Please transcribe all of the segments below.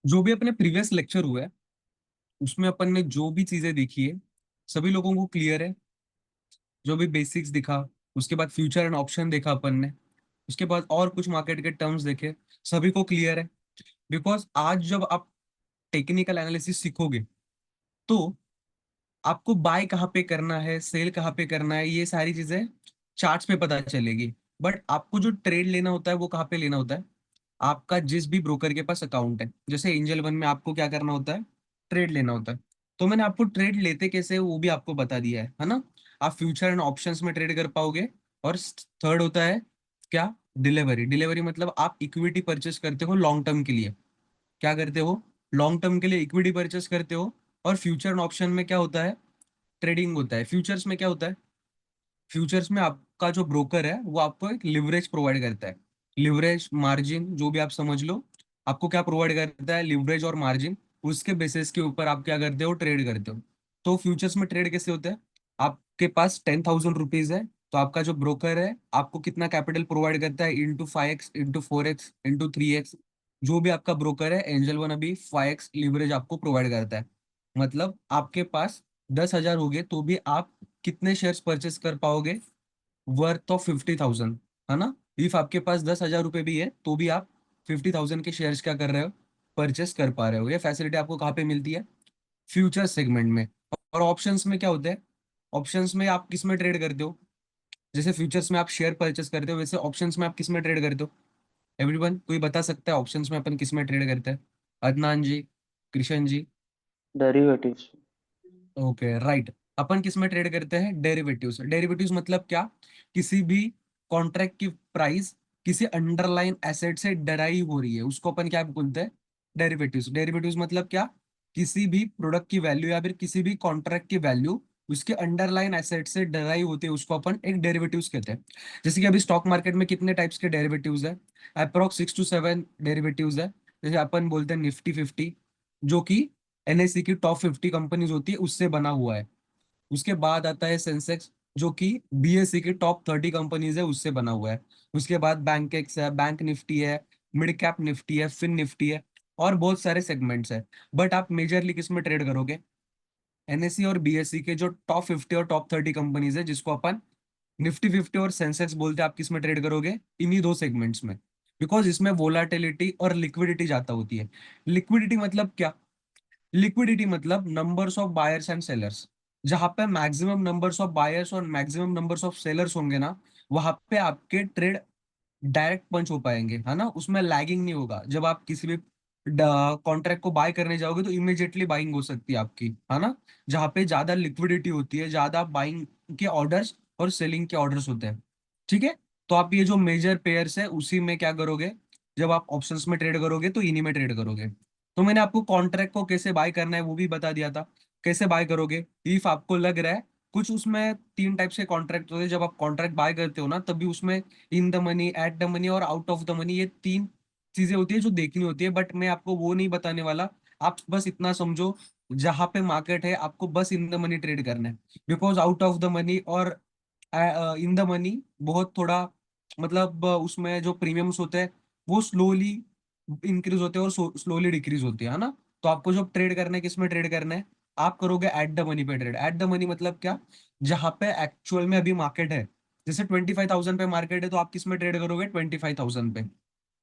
जो भी अपने प्रीवियस लेक्चर हुआ है उसमें अपन ने जो भी चीजें देखी है सभी लोगों को क्लियर है। जो भी बेसिक्स दिखा, उसके बाद फ्यूचर एंड ऑप्शन देखा अपन ने, उसके बाद और कुछ मार्केट के टर्म्स देखे, सभी को क्लियर है। बिकॉज आज जब आप टेक्निकल एनालिसिस सीखोगे तो आपको बाय कहाँ पे करना है, सेल कहाँ पे करना है, ये सारी चीजें चार्ट्स पे पता चलेगी। बट आपको जो ट्रेड लेना होता है वो कहाँ पे लेना होता है? आपका जिस भी ब्रोकर के पास अकाउंट है, जैसे एंजल वन में आपको क्या करना होता है? ट्रेड लेना होता है। तो मैंने आपको ट्रेड लेते कैसे वो भी आपको बता दिया है ना। आप फ्यूचर एंड ऑप्शंस में ट्रेड कर पाओगे। और थर्ड होता है क्या? डिलीवरी। डिलीवरी मतलब आप इक्विटी परचेस करते हो लॉन्ग टर्म के लिए। क्या करते हो? लॉन्ग टर्म के लिए इक्विटी परचेस करते हो। और फ्यूचर एंड ऑप्शन में क्या होता है? ट्रेडिंग होता है। फ्यूचर्स में क्या होता है? फ्यूचर्स में आपका जो ब्रोकर है वो आपको एक लिवरेज प्रोवाइड करता है। लिवरेज मार्जिन जो भी आप समझ लो, आपको क्या प्रोवाइड करता है? लिवरेज और मार्जिन। उसके बेसिस के ऊपर आप क्या करते हो? ट्रेड करते हो। तो फ्यूचर्स में ट्रेड कैसे होता है? आपके पास 10,000 रुपीज है, तो आपका जो ब्रोकर है आपको कितना कैपिटल प्रोवाइड करता है? Into 5x, into 4x, into 3x। जो भी आपका ब्रोकर है एंजल वन अभी 5x लिवरेज आपको प्रोवाइड करता है। मतलब आपके पास 10,000 हो गए तो भी आप कितने शेयर्स परचेस कर पाओगे? वर्थ ऑफ 50,000, है ना। इफ आपके पास 10,000 रुपए भी है तो भी आप 50,000 के शेयर्स क्या कर रहे हो? परचेस कर पा रहे हो। ये फैसिलिटी आपको कहाँ पे मिलती है? फ्यूचर सेगमेंट में। और ऑप्शंस में क्या होता है? ऑप्शंस में आप किस में ट्रेड करते हो? जैसे फ्यूचर्स में आप शेयर परचेस करते हो, वैसे ऑप्शंस में आप किस में ट्रेड करते हो? एवरीवन कोई बता सकता है ऑप्शंस में अपन किस में ट्रेड करते हैं? Adnan ji, Krishna ji. Derivatives. Okay right. अपन किस में ट्रेड करते हैं? डेरिवेटिव्स। डेरिवेटिव्स मतलब क्या? किसी भी कॉन्ट्रैक्ट की प्राइस किसी अंडरलाइन एसेट से डराइव हो रही है उसको अपन क्या बोलते हैं? डेरिवेटिव्स। डेरिवेटिव्स मतलब क्या? किसी भी प्रोडक्ट की वैल्यू या फिर किसी भी कॉन्ट्रैक्ट की वैल्यू उसके अंडरलाइन एसेट से डराइव होती है, उसको अपन एक डेरिवेटिव्स कहते हैं। जैसे कि अभी स्टॉक मार्केट में कितने टाइप्स के डेरिवेटिव्स है? अप्रोक्स 6 to 7 डेरिवेटिव्स है। जैसे अपन बोलते हैं निफ्टी 50, जो कि एनएससी की टॉप 50 कंपनीज होती है उससे बना हुआ है। उसके बाद आता है सेंसेक्स, जो कि बीएससी की टॉप 30 कंपनीज है उससे बना हुआ है। उसके बाद बैंक एक्स है, बैंक निफ्टी है, मिड कैप निफ्टी है, फिन निफ्टी है, और बहुत सारे सेगमेंट्स है। बट आप मेजरली किस में ट्रेड करोगे? एनएससी और बीएससी के जो टॉप 50 और टॉप 30 कंपनीज है जिसको अपन निफ्टी 50 और सेंसेक्स बोलते हैं, आप किस में ट्रेड करोगे? इन्हीं दो सेगमेंट्स में। बिकॉज इसमें वोलाटिलिटी और लिक्विडिटी ज्यादा होती है। लिक्विडिटी मतलब क्या? लिक्विडिटी मतलब numbers of buyers and sellers. जहां पे मैक्सिमम नंबर्स ऑफ बायर्स और मैक्सिमम नंबर्स ऑफ सेलर्स होंगे ना, वहां पे आपके ट्रेड डायरेक्ट पंच हो पाएंगे, है ना। उसमें लैगिंग नहीं होगा। जब आप किसी भी कॉन्ट्रैक्ट को बाय करने जाओगे तो इमीडिएटली बाइंग हो सकती है आपकी, है ना। जहाँ पे ज्यादा लिक्विडिटी होती है, ज्यादा बाइंग के ऑर्डर्स और सेलिंग के ऑर्डर्स होते हैं। ठीक है। तो आप ये जो मेजर पेयर्स है उसी में क्या करोगे? जब आप ऑप्शंस में ट्रेड करोगे तो इन्हीं में ट्रेड करोगे। तो मैंने आपको कॉन्ट्रैक्ट को कैसे बाय करना है वो भी बता दिया था। कैसे बाय करोगे? इफ आपको लग रहा है कुछ उसमें 3 टाइप के कॉन्ट्रैक्ट होते हैं, जब आप कॉन्ट्रैक्ट बाय करते हो ना तभी उसमें in the money, at the money और आउट ऑफ द मनी, ये 3 चीजें होती है जो देखनी होती है। बट मैं आपको वो नहीं बताने वाला। आप बस इतना समझो, जहां पे मार्केट है आपको बस इन द मनी ट्रेड करना है। Because out of the money और इन द मनी बहुत थोड़ा, मतलब उसमें जो प्रीमियम्स होते हैं वो स्लोली इंक्रीज होते हैं और स्लोली डिक्रीज होते हैं, है ना। तो आपको जब ट्रेड करना है किसमें ट्रेड करना है? आप करोगे एट द मनी पे ट्रेड। एट द मनी मतलब क्या? जहां पे एक्चुअल में अभी मार्केट है। जैसे 25,000 पे मार्केट है तो आप किस में ट्रेड करोगे? 25,000 पे।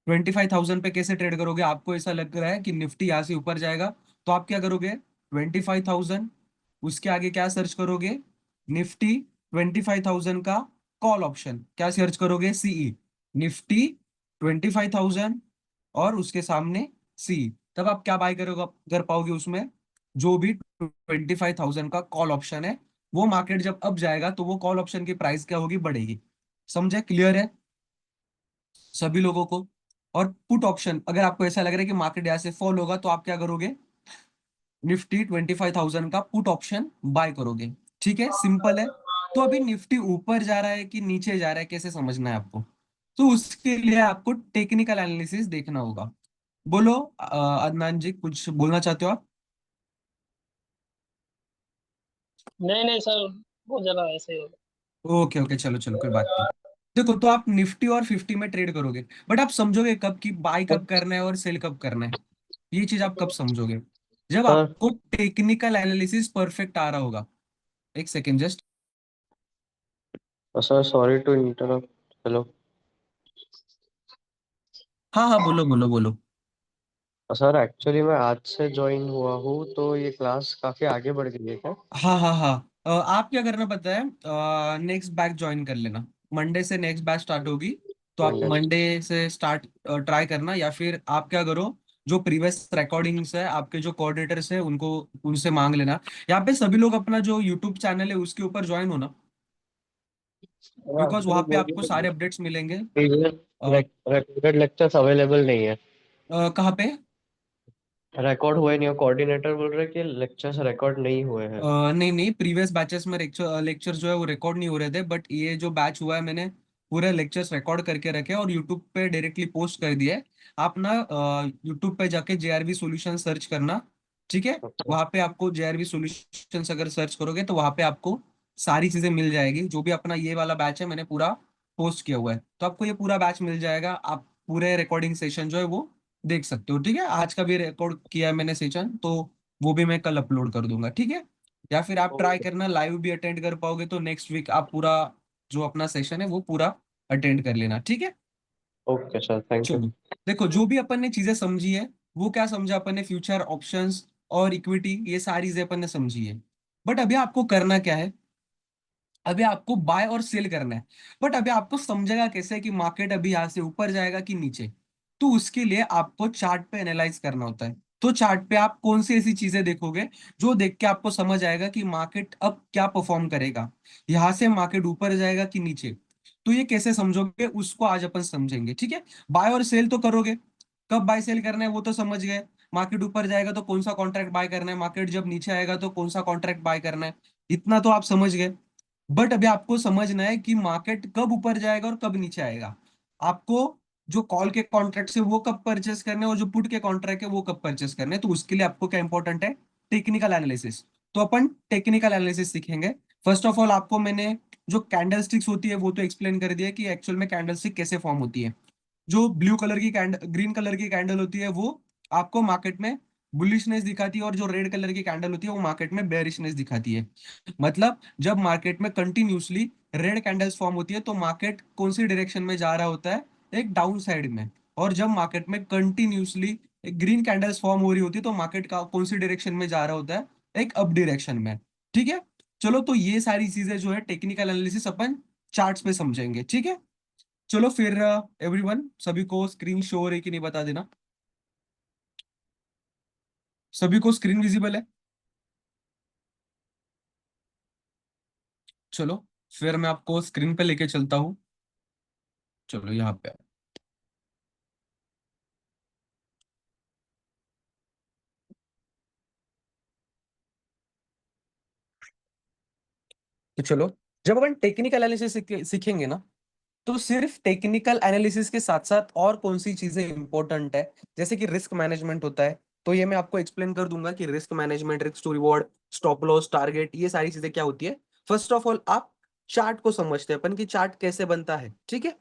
25,000 पे कैसे ट्रेड करोगे? आपको ऐसा लग रहा है कि निफ्टी यहाँ से ऊपर जाएगा, तो आप क्या करोगे? 25,000, उसके आगे क्या सर्च करोगे? निफ्टी 25,000 का कॉल ऑप्शन। क्या सर्च करोगे? सीई। निफ्टी 25,000 और उसके सामने सी। तब आप क्या बाय करोगे, कर पाओगे उसमें? जो भी 25,000 का कॉल ऑप्शन है, वो मार्केट जब अप जाएगा तो वो कॉल ऑप्शन की प्राइस क्या होगी? बढ़ेगी। समझे? क्लियर है सभी लोगों को? और पुट ऑप्शन, अगर आपको ऐसा लग रहा है कि मार्केट यहाँ से फॉल होगा तो आप क्या करोगे? निफ्टी 25,000 का पुट ऑप्शन बाय करोगे। ठीक है, सिंपल है। तो अभी निफ्टी ऊपर जा रहा है कि नीचे जा रहा है, कैसे समझना है आपको? तो उसके लिए आपको टेक्निकल एनालिसिस देखना होगा। बोलो अदनान जी, कुछ बोलना चाहते हो आप? नहीं नहीं सर, बहुत ज़्यादा ऐसे ही होगा। ओके ओके, चलो चलो, कोई बात नहीं। देखो, तो आप निफ्टी और 50 में ट्रेड करोगे, बट आप समझोगे कब कि बाय कब करना है और सेल कब करना है? ये चीज आप कब समझोगे? जब सर आपको टेक्निकल एनालिसिस परफेक्ट आ रहा होगा। एक second just. Sir sorry to interrupt. Hello. हाँ हाँ, बोलो बोलो बोलो। सर एक्चुअली मैं आज से ज्वाइन हुआ हूँ, तो ये क्लास काफी आगे बढ़ गई है क्या? हाँ हाँ हाँ, आप क्या करना पता है, नेक्स्ट बैच ज्वाइन कर लेना। मंडे से नेक्स्ट बैच स्टार्ट होगी, तो आप मंडे। मंडे से स्टार्ट ट्राई करना, या फिर आप क्या करो, जो प्रीवियस रिकॉर्डिंग्स है आपके जो कोऑर्डिनेटर्स है उनको, उनसे मांग लेना। यहाँ पे सभी लोग अपना जो यूट्यूब चैनल है उसके ऊपर ज्वाइन होना, बिकॉज एक्चुअली वहाँ पे वो आपको सारे अपडेट्स मिलेंगे। रिकॉर्डेड लेक्चर्स अवेलेबल नहीं है। कहाँ पे? रिकॉर्ड हुए नहीं, कोऑर्डिनेटर बोल रहे कि लेक्चर्स रिकॉर्ड नहीं हुए हैं। नहीं नहीं, प्रीवियस बैचेस में लेक्चर जो है वो रिकॉर्ड नहीं हो रहे थे, बट ये जो बैच हुआ है मैंने पूरे लेक्चर्स रिकॉर्ड करके रखे हैं और यूट्यूब पे डायरेक्टली पोस्ट कर दिया है। आप ना यूट्यूब पे जाके जेआरवी सॉल्यूशन सर्च करना, ठीक है? अच्छा। वहाँ पे आपको जेआरवी सॉल्यूशंस अगर सर्च करोगे तो वहाँ पे आपको सारी चीजें मिल जाएगी। जो भी अपना ये वाला बैच है मैंने पूरा पोस्ट किया हुआ है, तो आपको ये पूरा बैच मिल जाएगा। आप पूरे रिकॉर्डिंग सेशन जो है वो देख सकते हो, ठीक है? आज का भी रिकॉर्ड किया है मैंने सेशन, तो वो भी मैं कल अपलोड कर दूंगा, ठीक है? या फिर आप ट्राई ओके। करना लाइव भी अटेंड कर पाओगे तो नेक्स्ट वीक आप पूरा जो अपना सेशन है वो पूरा अटेंड कर लेना, ठीक है? Okay sir, thank you. चलो, देखो जो भी अपन ने चीजें समझी है, वो क्या समझा अपन ने, फ्यूचर ऑप्शंस और इक्विटी, ये सारी चीजें अपन ने समझी है। बट अभी आपको करना क्या है? अभी आपको बाय और सेल करना है। बट अभी आपको समझेगा कैसे कि मार्केट अभी यहाँ से ऊपर जाएगा कि नीचे? तो उसके लिए आपको चार्ट पे एनालाइज करना होता है। तो चार्ट पे आप कौन सी ऐसी चीजें देखोगे जो देख के आपको समझ आएगा कि मार्केट अब क्या परफॉर्म करेगा, यहाँ से मार्केट ऊपर जाएगा कि नीचे? तो ये कैसे समझोगे उसको आज अपन समझेंगे, ठीक है? बाय और सेल तो करोगे, कब बाय सेल करना है वो तो समझ गए। मार्केट ऊपर जाएगा तो कौन सा कॉन्ट्रैक्ट बाय करना है, मार्केट जब नीचे आएगा तो कौन सा कॉन्ट्रैक्ट बाय करना है, इतना तो आप समझ गए। बट अभी आपको समझना है कि मार्केट कब ऊपर जाएगा और कब नीचे आएगा। आपको जो कॉल के कॉन्ट्रैक्ट है वो कब परचेस करने हैं और जो पुट के कॉन्ट्रैक्ट है वो कब परचेस करने हैं, तो उसके लिए आपको क्या इंपॉर्टेंट है? Technical analysis. तो अपन टेक्निकल एनालिसिस सीखेंगे। फर्स्ट ऑफ ऑल आपको मैंने जो कैंडल स्टिक्स होती है वो तो एक्सप्लेन कर दिया कि एक्चुअल में कैंडल स्टिक कैसे फॉर्म होती है। जो ब्लू कलर की कैंडल, ग्रीन कलर की कैंडल होती है वो आपको मार्केट में बुलिशनेस दिखाती है, और जो रेड कलर की कैंडल होती है वो मार्केट में बेरिशनेस दिखाती है। मतलब जब मार्केट में कंटिन्यूसली रेड कैंडल्स फॉर्म होती है तो मार्केट कौन सी डायरेक्शन में जा रहा होता है? एक डाउन साइड में। और जब मार्केट में कंटिन्यूसली ग्रीन कैंडल्स फॉर्म हो रही होती है तो मार्केट का कौन सी डायरेक्शन में जा रहा होता है? एक अप डायरेक्शन में, ठीक है? चलो, तो ये सारी चीजें जो है टेक्निकल एनालिसिस अपन चार्ट्स पे समझेंगे, ठीक है? चलो फिर एवरीवन, सभी को स्क्रीन शो हो रही कि नहीं बता देना। सभी को स्क्रीन विजिबल है? चलो, फिर मैं आपको स्क्रीन पे लेके चलता हूँ। चलो यहाँ पे। तो चलो, जब अपन टेक्निकल एनालिसिस सीखेंगे ना, तो सिर्फ टेक्निकल एनालिसिस के साथ साथ और कौन सी चीजें इंपॉर्टेंट है, जैसे कि रिस्क मैनेजमेंट होता है। तो ये मैं आपको एक्सप्लेन कर दूंगा कि risk management, risk to reward, stop loss, target, ये सारी चीजें क्या होती है। फर्स्ट ऑफ ऑल आप चार्ट को समझते हैं अपन की चार्ट कैसे बनता है, ठीक है?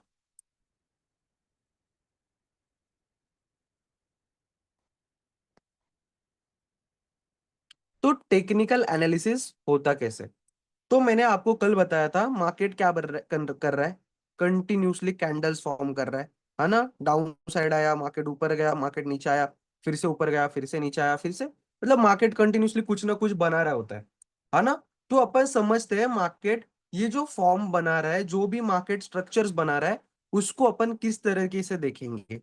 तो टेक्निकल एनालिसिस होता कैसे? तो मैंने आपको कल बताया था मार्केट क्या कर रहा है, कंटिन्यूसली कैंडल्स फॉर्म कर रहा है ना? डाउन साइड आया, मार्केट ऊपर गया, मार्केट नीचे आया, फिर से ऊपर गया, फिर से नीचे आया, फिर से, मतलब मार्केट कंटिन्यूसली कुछ ना कुछ बना रहा होता है ना? तो अपन समझते हैं मार्केट ये जो फॉर्म बना रहा है, जो भी मार्केट स्ट्रक्चर्स बना रहा है, उसको अपन किस तरीके से देखेंगे।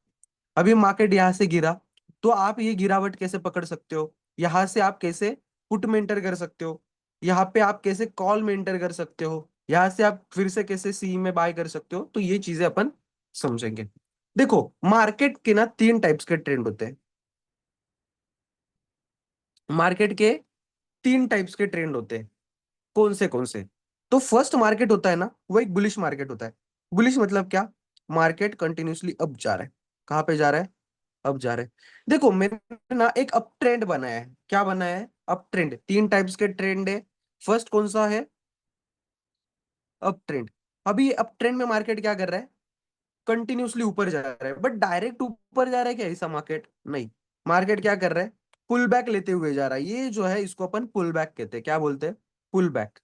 अभी मार्केट यहां से गिरा, तो आप ये गिरावट कैसे पकड़ सकते हो? यहां से आप कैसे पुट मेंटर कर सकते हो? यहाँ पे आप कैसे कॉल मेंटर कर सकते हो? यहां से आप फिर से कैसे सी में बाय कर सकते हो? तो ये चीजें अपन समझेंगे। देखो, मार्केट के ना तीन टाइप्स के ट्रेंड होते हैं। मार्केट के तीन टाइप्स के ट्रेंड होते हैं। कौन से? तो फर्स्ट मार्केट होता है ना, वो एक बुलिश मार्केट होता है। बुलिश मतलब क्या? मार्केट कंटिन्यूसली अप जा रहा है। कहां पे जा रहा है? अब जा रहे हैं। देखो, मैंने ना एक अप ट्रेंड बनाया है। क्या बनाया है? Up trend. तीन टाइप्स के ट्रेंड है। फर्स्ट कौन सा है? Up trend. अभी अप ट्रेंड में मार्केट क्या कर रहा है? कंटिन्यूसली ऊपर जा रहा है, बट डायरेक्ट ऊपर जा रहा है क्या ऐसा मार्केट? नहीं। मार्केट क्या कर रहा है, पुल बैक लेते हुए जा रहा है, ये जो है इसको अपन पुल बैक कहते हैं। क्या बोलते हैं, पुल बैक।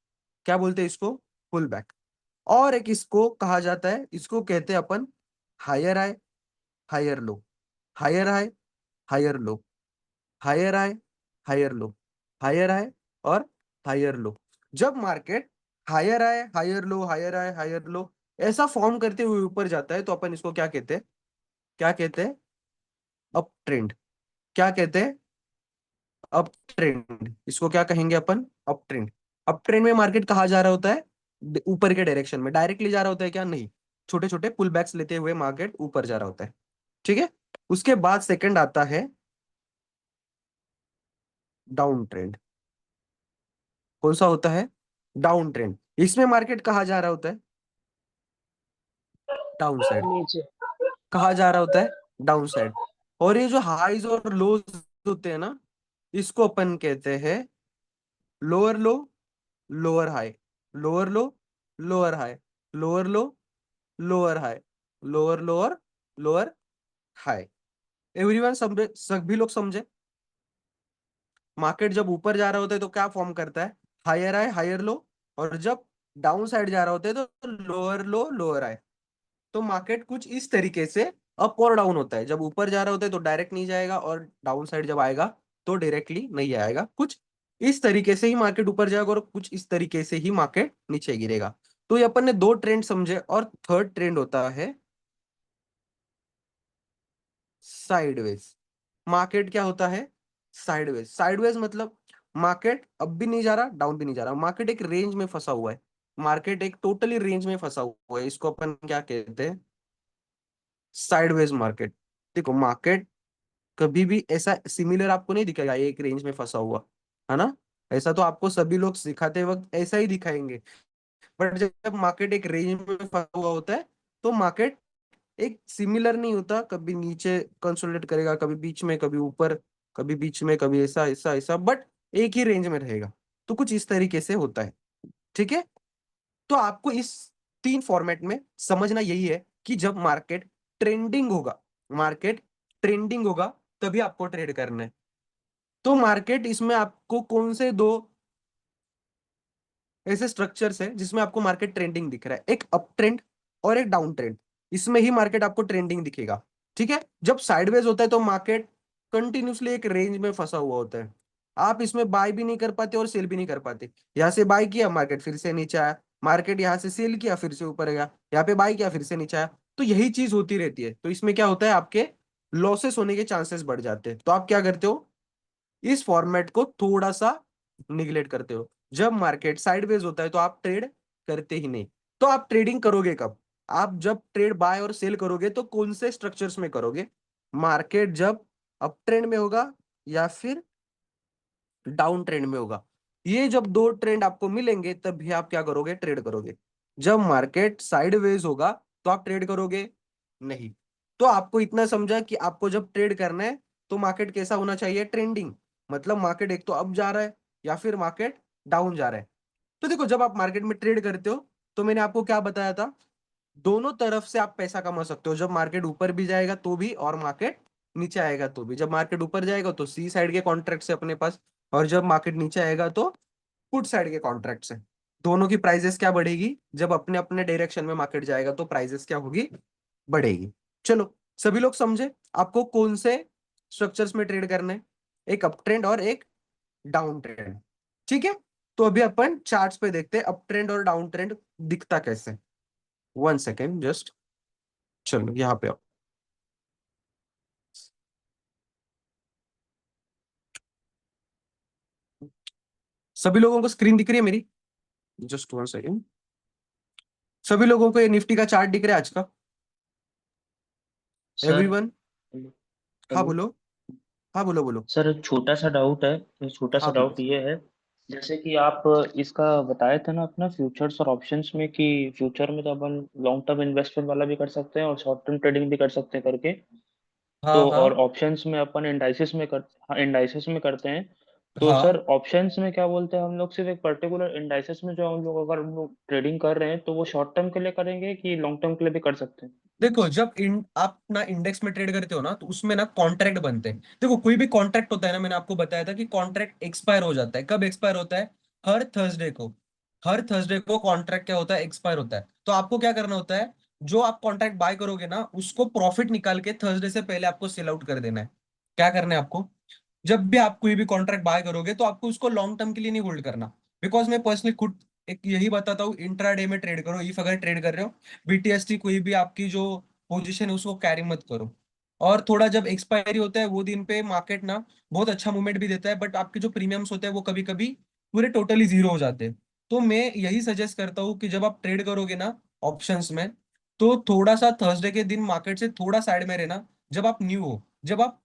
क्या बोलते हैं इसको, पुल बैक। और एक इसको कहा जाता है, इसको कहते हैं अपन higher high higher low, higher high higher low, higher high higher low, higher high और हायर लो। जब market higher high higher low, higher high higher low ऐसा फॉर्म करते हुए ऊपर जाता है तो अपन इसको क्या कहते हैं, क्या कहते हैं, अप ट्रेंड। क्या कहते हैं, अप ट्रेंड। इसको क्या कहेंगे अपन, अप ट्रेंड। अप ट्रेंड में मार्केट कहाँ जा रहा होता है, ऊपर के डायरेक्शन में डायरेक्टली जा रहा होता है क्या, नहीं, छोटे छोटे पुल बैक्स लेते हुए मार्केट ऊपर जा रहा होता है। ठीक है। उसके बाद सेकंड आता है डाउन ट्रेंड। कौन सा होता है, डाउन ट्रेंड। इसमें मार्केट कहाँ जा रहा होता है, डाउन साइड। नीचे। कहाँ जा रहा होता है, डाउन साइड। और ये जो हाईज और लोज होते हैं ना, इसको अपन कहते हैं लोअर लो, लोअर हाई, लोअर लो, लोअर हाई, लोअर लो, lower high, lower lower, lower high. Everyone समझे, सभी लोग समझे। मार्केट जब ऊपर जा रहा होता है तो क्या फॉर्म करता है, हायर हाई हायर लो। और जब डाउन साइड जा रहा होता है तो लोअर लो, लोअर हाई। तो मार्केट कुछ इस तरीके से अप और डाउन होता है। जब ऊपर जा रहा होता है तो डायरेक्ट नहीं जाएगा, और डाउन साइड जब आएगा तो डायरेक्टली नहीं आएगा। कुछ इस तरीके से ही मार्केट ऊपर जाएगा और कुछ इस तरीके से ही मार्केट नीचे गिरेगा। तो ये अपन ने दो ट्रेंड समझे, और थर्ड ट्रेंड होता है साइडवेज। मार्केट क्या होता है, साइडवेज। साइडवेज मतलब मार्केट अब भी नहीं जा रहा, डाउन भी नहीं जा रहा, मार्केट एक रेंज में फंसा हुआ है। मार्केट एक टोटली रेंज में फंसा हुआ है, इसको अपन क्या कहते हैं, साइडवेज मार्केट। देखो मार्केट कभी भी ऐसा सिमिलर आपको नहीं दिखेगा एक रेंज में फंसा हुआ, है ना। ऐसा तो आपको सभी लोग सिखाते वक्त ऐसा ही दिखाएंगे। बट जब मार्केट एक रेंज में फंसा हुआ होता है तो मार्केट एक सिमिलर नहीं होता, कभी नीचे कंसोलिडेट करेगा, कभी बीच में, कभी ऊपर, कभी बीच में, कभी ऐसा ऐसा ऐसा, बट एक ही रेंज में रहेगा। तो कुछ इस तरीके से होता है। ठीक है। तो आपको इस तीन फॉर्मेट में समझना यही है कि जब मार्केट ट्रेंडिंग होगा, मार्केट ट्रेंडिंग होगा तभी आपको ट्रेड करना है। तो मार्केट इसमें आपको कौन से दो ऐसे स्ट्रक्चर्स है जिसमें आपको मार्केट ट्रेंडिंग दिख रहा है, एक अप ट्रेंड और एक डाउन ट्रेंड। इसमें ही मार्केट आपको ट्रेंडिंग दिखेगा। ठीक है। जब साइडवेज होता है तो मार्केट कंटिन्यूसली एक रेंज में फंसा हुआ होता है। आप इसमें बाय भी नहीं कर पाते और सेल भी नहीं कर पाते। यहाँ से बाय किया, मार्केट फिर से नीचे आया, मार्केट यहाँ से सेल किया, फिर से ऊपर गया, यहाँ पे बाय किया, फिर से नीचे आया। तो यही चीज होती रहती है। तो इसमें क्या होता है, आपके लॉसेस होने के चांसेस बढ़ जाते हैं। तो आप क्या करते हो, इस फॉर्मेट को थोड़ा सा निगलेक्ट करते हो। जब मार्केट साइडवेज होता है तो आप ट्रेड करते ही नहीं। तो आप ट्रेडिंग करोगे कब, आप जब ट्रेड बाय और सेल करोगे तो कौन से स्ट्रक्चर्स में करोगे, मार्केट जब अप ट्रेंड में होगा या फिर डाउन ट्रेंड में होगा। ये जब दो ट्रेंड आपको मिलेंगे तब भी आप क्या करोगे, ट्रेड करोगे। जब मार्केट साइडवेज होगा तो आप ट्रेड करोगे नहीं। तो आपको इतना समझा कि आपको जब ट्रेड करना है तो मार्केट कैसा होना चाहिए, ट्रेंडिंग। मतलब मार्केट एक तो अप जा रहा है या फिर मार्केट डाउन जा रहा है। तो देखो जब आप मार्केट में ट्रेड करते हो तो मैंने आपको क्या बताया था, दोनों तरफ से आप पैसा कमा सकते हो। जब मार्केट ऊपर भी जाएगा तो भी, और मार्केट नीचे आएगा तो भी। जब मार्केट ऊपर जाएगा तो सी साइड के कॉन्ट्रैक्ट से अपने पास, और जब मार्केट नीचे आएगा तो पुट साइड के कॉन्ट्रैक्ट से। दोनों की प्राइजेस क्या बढ़ेगी, जब अपने अपने डायरेक्शन में मार्केट जाएगा तो प्राइजेस क्या होगी, बढ़ेगी। चलो सभी लोग समझे आपको कौन से स्ट्रक्चर्स में ट्रेड करना है, एक अप ट्रेंड और एक डाउन ट्रेंड। ठीक है। तो अभी अपन चार्ट्स पे देखते हैं अप ट्रेंड और डाउन ट्रेंड दिखता कैसे। वन सेकेंड जस्ट, चलो यहाँ पे आओ। सभी लोगों को स्क्रीन दिख रही है मेरी, जस्ट वन सेकेंड। सभी लोगों को ये निफ्टी का चार्ट दिख रहा है आज का, सर। एवरीवन। हाँ हेलो। बोलो, हाँ बोलो बोलो। सर एक छोटा सा डाउट है। एक छोटा सा हाँ डाउट प्लीज। ये है, जैसे कि आप इसका बताए थे ना अपना फ्यूचर्स और ऑप्शंस में, कि फ्यूचर में तो अपन लॉन्ग टर्म इन्वेस्टमेंट वाला भी कर सकते हैं और शॉर्ट टर्म ट्रेडिंग भी कर सकते हैं करके। हाँ तो हाँ और ऑप्शंस में अपन इंडाइसिस में हाँ, इंडाइसिस में करते हैं। तो हाँ। सर ऑप्शंस में क्या बोलते हैं, हम लोग सिर्फ एक पर्टिकुलर इंडाइसिस में जो हम लोग अगर हम लोग ट्रेडिंग कर रहे हैं तो वो शॉर्ट टर्म के लिए करेंगे कि लॉन्ग टर्म के लिए भी कर सकते हैं। देखो जब आप ना इंडेक्स में ट्रेड करते हो ना, तो उसमें ना कॉन्ट्रैक्ट बनते हैं। देखो कोई भी कॉन्ट्रैक्ट होता है ना, मैंने आपको बताया था कि कॉन्ट्रैक्ट एक्सपायर हो जाता है। कब एक्सपायर होता है? हर थर्सडे को। हर थर्सडे को कॉन्ट्रैक्ट क्या होता है? एक्सपायर होता है। तो आपको क्या करना होता है, जो आप कॉन्ट्रैक्ट बाय करोगे ना, उसको प्रॉफिट निकाल के थर्सडे से पहले आपको सेल आउट कर देना है। क्या करना है आपको? जब भी आप कोई भी कॉन्ट्रैक्ट बाय करोगे तो आपको उसको लॉन्ग टर्म के लिए नहीं होल्ड करना। बिकॉज मैं पर्सनली खुद एक यही बताता हूँ, इंट्राडे में ट्रेड करो। इफ अगर ट्रेड कर रहे हो बीटीएसटी, कोई भी आपकी जो पोजीशन है उसको कैरी मत करो। और थोड़ा जब एक्सपायरी होता है वो दिन पे मार्केट ना बहुत अच्छा मूवमेंट भी देता है, बट आपके जो प्रीमियम्स होते हैं वो कभी कभी पूरे टोटली जीरो हो जाते हैं। तो मैं यही सजेस्ट करता हूँ कि जब आप ट्रेड करोगे ना ऑप्शंस में, तो थोड़ा सा थर्सडे के दिन मार्केट से थोड़ा साइड में रहना। जब आप न्यू हो, जब आप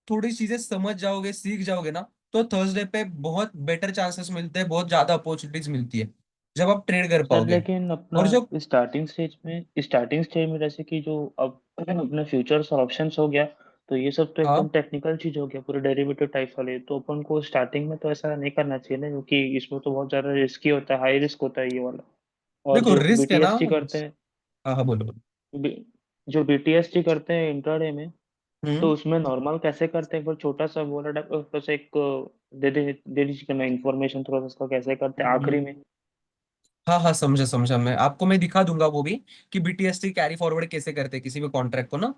थोड़ी चीजें समझ जाओगे, सीख जाओगे ना, तो थर्सडे पे बहुत बेटर चांसेस मिलते हैं, बहुत ज्यादा अपॉर्चुनिटीज मिलती है जब आप ट्रेड कर सर पाओगे। लेकिन अपना और जो स्टार्टिंग स्टेज में जैसे कि जो अब अपना फ्यूचर्स और ऑप्शंस हो गया, तो ये सब तो एकदम हाँ टेक्निकल चीज हो गया, पूरे डेरिवेटिव टाइप वाले। तो अपन को स्टार्टिंग में तो ऐसा नहीं करना चाहिए ना, क्योंकि इसमें तो बहुत ज्यादा रिस्की होता है, हाई रिस्क होता है ये वाला। और देखो जो रिस्क है ना। बीटीएसटी करते हैं, हाँ हाँ बोलो बोलो। बी- जो बीटीएसटी करते हैं इंट्राडे में, तो हम्म उसमें नॉर्मल कैसे करते हैं? एक बार छोटा सा बोला बस एक दे दीजिए ना इन्फॉर्मेशन थोड़ा सा, उसका कैसे करते हैं आखिरी हम्म। में। हाँ हाँ समझा समझा, मैं दिखा दूंगा वो भी, कि बीटीएसटी कैरी फॉरवर्ड कैसे करते हैं किसी भी कॉन्ट्रैक्ट को ना।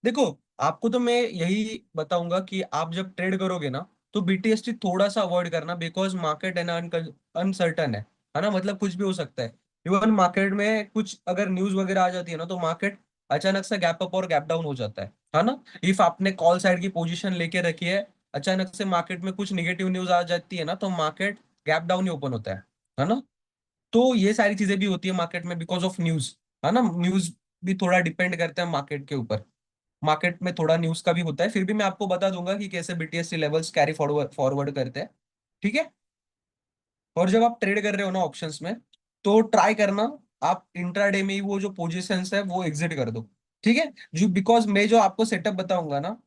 देखो आपको तो मैं यही बताऊंगा कि आप जब ट्रेड करोगे ना, तो बीटीएसटी थोड़ा सा अवॉइड करना। बिकॉज मार्केट है ना अनसर्टन है ना, मतलब कुछ भी हो सकता है। इवन मार्केट में कुछ अगर न्यूज वगैरह आ जाती है ना, तो मार्केट अचानक से गैप अप और गैप डाउन हो जाता है ना। इफ आपने कॉल साइड की पोजीशन लेके रखी है, अचानक से मार्केट में कुछ निगेटिव न्यूज आ जाती है ना, तो मार्केट गैप डाउन ही ओपन होता है ना। तो ये सारी चीजें भी होती है मार्केट में बिकॉज ऑफ न्यूज, है ना। न्यूज भी थोड़ा डिपेंड करते हैं मार्केट के ऊपर। मार्केट में थोड़ा न्यूज का भी होता है, फिर भी मैं आपको बता दूंगा कि कैसे BTSC levels carry forward forward करते हैं। ठीक है। और जब आप ट्रेड कर रहे हो ना ऑप्शंस में, तो ट्राई करना आप इंट्राडे में ही वो जो पोजीशंस है वो एग्जिट कर दो। ठीक है। जो बिकॉज मैं जो आपको सेटअप बताऊंगा ना,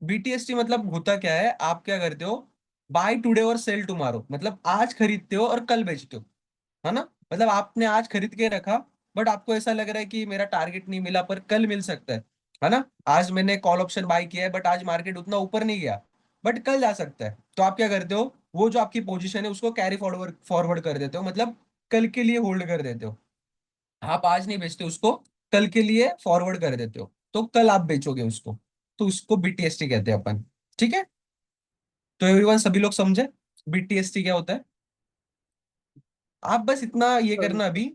बीटीएसटी मतलब होता क्या है, आप क्या करते हो, बाय टुडे और सेल टुमारो, मतलब आज खरीदते हो और कल बेचते हो, है ना। मतलब आपने आज खरीद के रखा, बट आपको ऐसा लग रहा है कि मेरा टारगेट नहीं मिला पर कल मिल सकता है ना। आज मैंने कॉल ऑप्शन बाय किया है, बट आज मार्केट उतना ऊपर नहीं गया, बट कल जा सकता है। तो आप क्या करते हो, वो जो आपकी पोजीशन है उसको कैरी फॉरवर्ड फॉरवर्ड कर देते हो, मतलब कल के लिए होल्ड कर देते हो। आप आज नहीं बेचते उसको, कल के लिए फॉरवर्ड कर देते हो, तो कल आप बेचोगे उसको। तो उसको बीटीएसटी कहते हैं अपन। ठीक है। तो एवरीवन, सभी लोग समझे बीटीएसटी क्या होता है? आप बस इतना ये करना अभी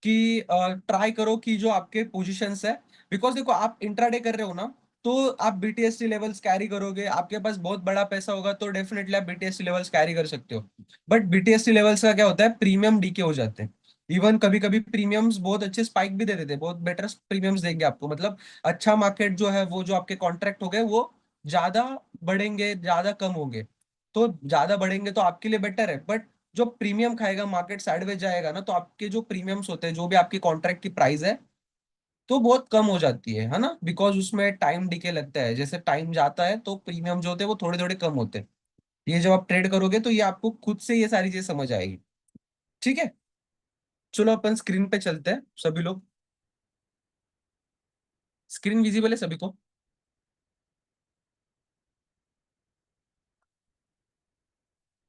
कि ट्राई करो कि जो आपके पोजीशंस है, बिकॉज देखो आप इंट्राडे कर रहे हो ना, तो आप बीटीएसटी लेवल्स कैरी करोगे, आपके पास बहुत बड़ा पैसा होगा तो डेफिनेटली आप बीटीएसटी लेवल्स कैरी कर सकते हो। बट बीटीएसटी लेवल्स का क्या होता है, प्रीमियम डीके हो जाते हैं। इवन कभी कभी प्रीमियम्स बहुत अच्छे स्पाइक भी दे देते हैं, बहुत बेटर प्रीमियम्स देंगे आपको, मतलब अच्छा मार्केट जो है, वो जो आपके कॉन्ट्रैक्ट हो गए वो ज्यादा बढ़ेंगे, ज्यादा कम होंगे। तो ज्यादा बढ़ेंगे तो आपके लिए बेटर है, बट जो प्रीमियम खाएगा, मार्केट साइडवेज जाएगा ना, तो आपके जो प्रीमियम्स होते हैं, जो भी आपकी कॉन्ट्रैक्ट की प्राइस है, तो बहुत कम हो जाती है ना। बिकॉज उसमें टाइम डिके लगता है, जैसे टाइम जाता है तो प्रीमियम जो होते हैं वो थोड़े थोड़े कम होते हैं। ये जब आप ट्रेड करोगे तो ये आपको खुद से ये सारी चीजें समझ आएगी। ठीक है। चलो अपन स्क्रीन पे चलते हैं सभी लोग। स्क्रीन विजिबल है सभी को?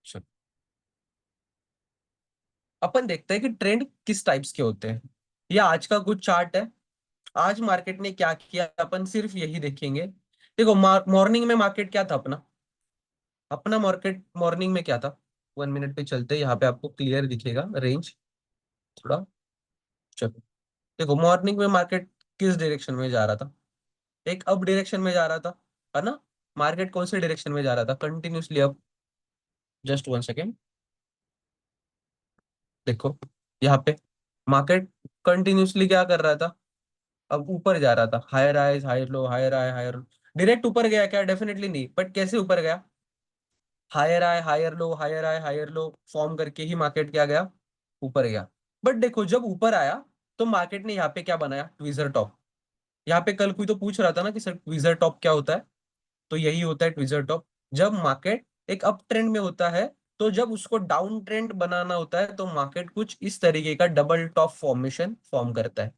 चलो अपन देखते हैं कि ट्रेंड किस टाइप्स के होते हैं। ये आज का कुछ चार्ट है। आज मार्केट ने क्या किया अपन सिर्फ यही देखेंगे। देखो मॉर्निंग में मार्केट क्या था अपना, अपना मार्केट मॉर्निंग में क्या था। 1 मिनट पे चलते हैं, यहाँ पे आपको क्लियर दिखेगा रेंज थोड़ा। चलो देखो मॉर्निंग में मार्केट किस डायरेक्शन में जा रहा था, एक अप डायरेक्शन में जा रहा था, है ना। मार्केट कौन से डायरेक्शन में जा रहा था, कंटिन्यूसली अप। Just 1 second. देखो यहाँ पे मार्केट कंटिन्यूसली क्या कर रहा था, अब ऊपर जा रहा था, higher high higher low, higher high higher. Direct ऊपर गया क्या? डेफिनेटली नहीं, बट कैसे ऊपर गया, हायर आए हायर लो, हायर आए हायर लो फॉर्म करके ही मार्केट क्या गया, ऊपर गया। बट देखो जब ऊपर आया, तो मार्केट ने यहाँ पे क्या बनाया, ट्विजर टॉप। यहाँ पे कल कोई तो पूछ रहा था ना कि सर ट्विजर टॉप क्या होता है, तो यही होता है ट्विजर टॉप। जब मार्केट एक अप ट्रेंड में होता है, तो जब उसको डाउन ट्रेंड बनाना होता है, तो मार्केट कुछ इस तरीके का डबल टॉप फॉर्मेशन फॉर्म करता है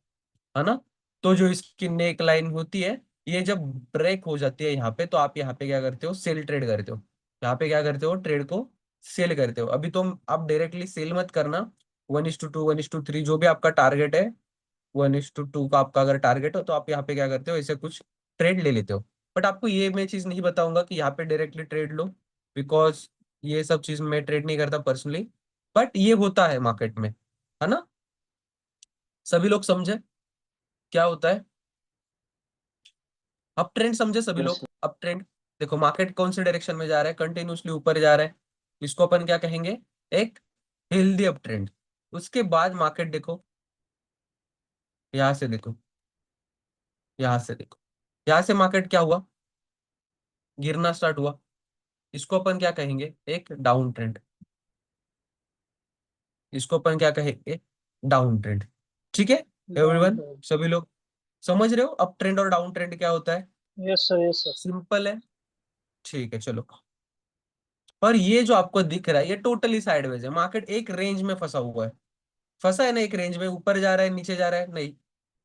ना। तो जो इसकी नेक लाइन होती है, ये जब ब्रेक हो जाती है यहाँ पे, तो आप यहाँ पे क्या करते हो, सेल ट्रेड करते हो। यहाँ पे क्या करते हो, ट्रेड को सेल करते हो। अभी तुम आप डायरेक्टली सेल मत करना, 1:2 1:3 जो भी आपका टारगेट है, 1:2 का आपका अगर टारगेट हो, तो आप यहाँ पे क्या करते हो, ऐसे कुछ ट्रेड ले लेते हो। बट आपको ये मैं चीज नहीं बताऊंगा कि यहाँ पे डायरेक्टली ट्रेड लो, बिकॉज ये सब चीज मैं ट्रेड नहीं करता पर्सनली। बट ये होता है मार्केट में, है ना। सभी लोग समझे क्या होता है? अप ट्रेंड समझे सभी यस लोग? अप ट्रेंड, देखो मार्केट कौन से डायरेक्शन में जा रहा है, कंटिन्यूसली ऊपर जा रहा है, इसको अपन क्या कहेंगे, एक हेल्दी अप ट्रेंड। उसके बाद मार्केट देखो, यहां से देखो, यहां से देखो, यहां से मार्केट क्या हुआ, गिरना स्टार्ट हुआ। इसको अपन क्या कहेंगे, एक डाउन ट्रेंड। इसको अपन क्या कहेंगे, डाउन ट्रेंड। ठीक है डाउन एवरीवन, ट्रेड। सभी लोग समझ रहे हो अप ट्रेंड और डाउन ट्रेंड क्या होता है? Yes sir, yes sir. Simple है, ठीक है चलो। और ये जो आपको दिख रहा है, ये टोटली साइडवेज है, मार्केट एक रेंज में फंसा हुआ है। फंसा है ना एक रेंज में, ऊपर जा रहा है नीचे जा रहा है नहीं।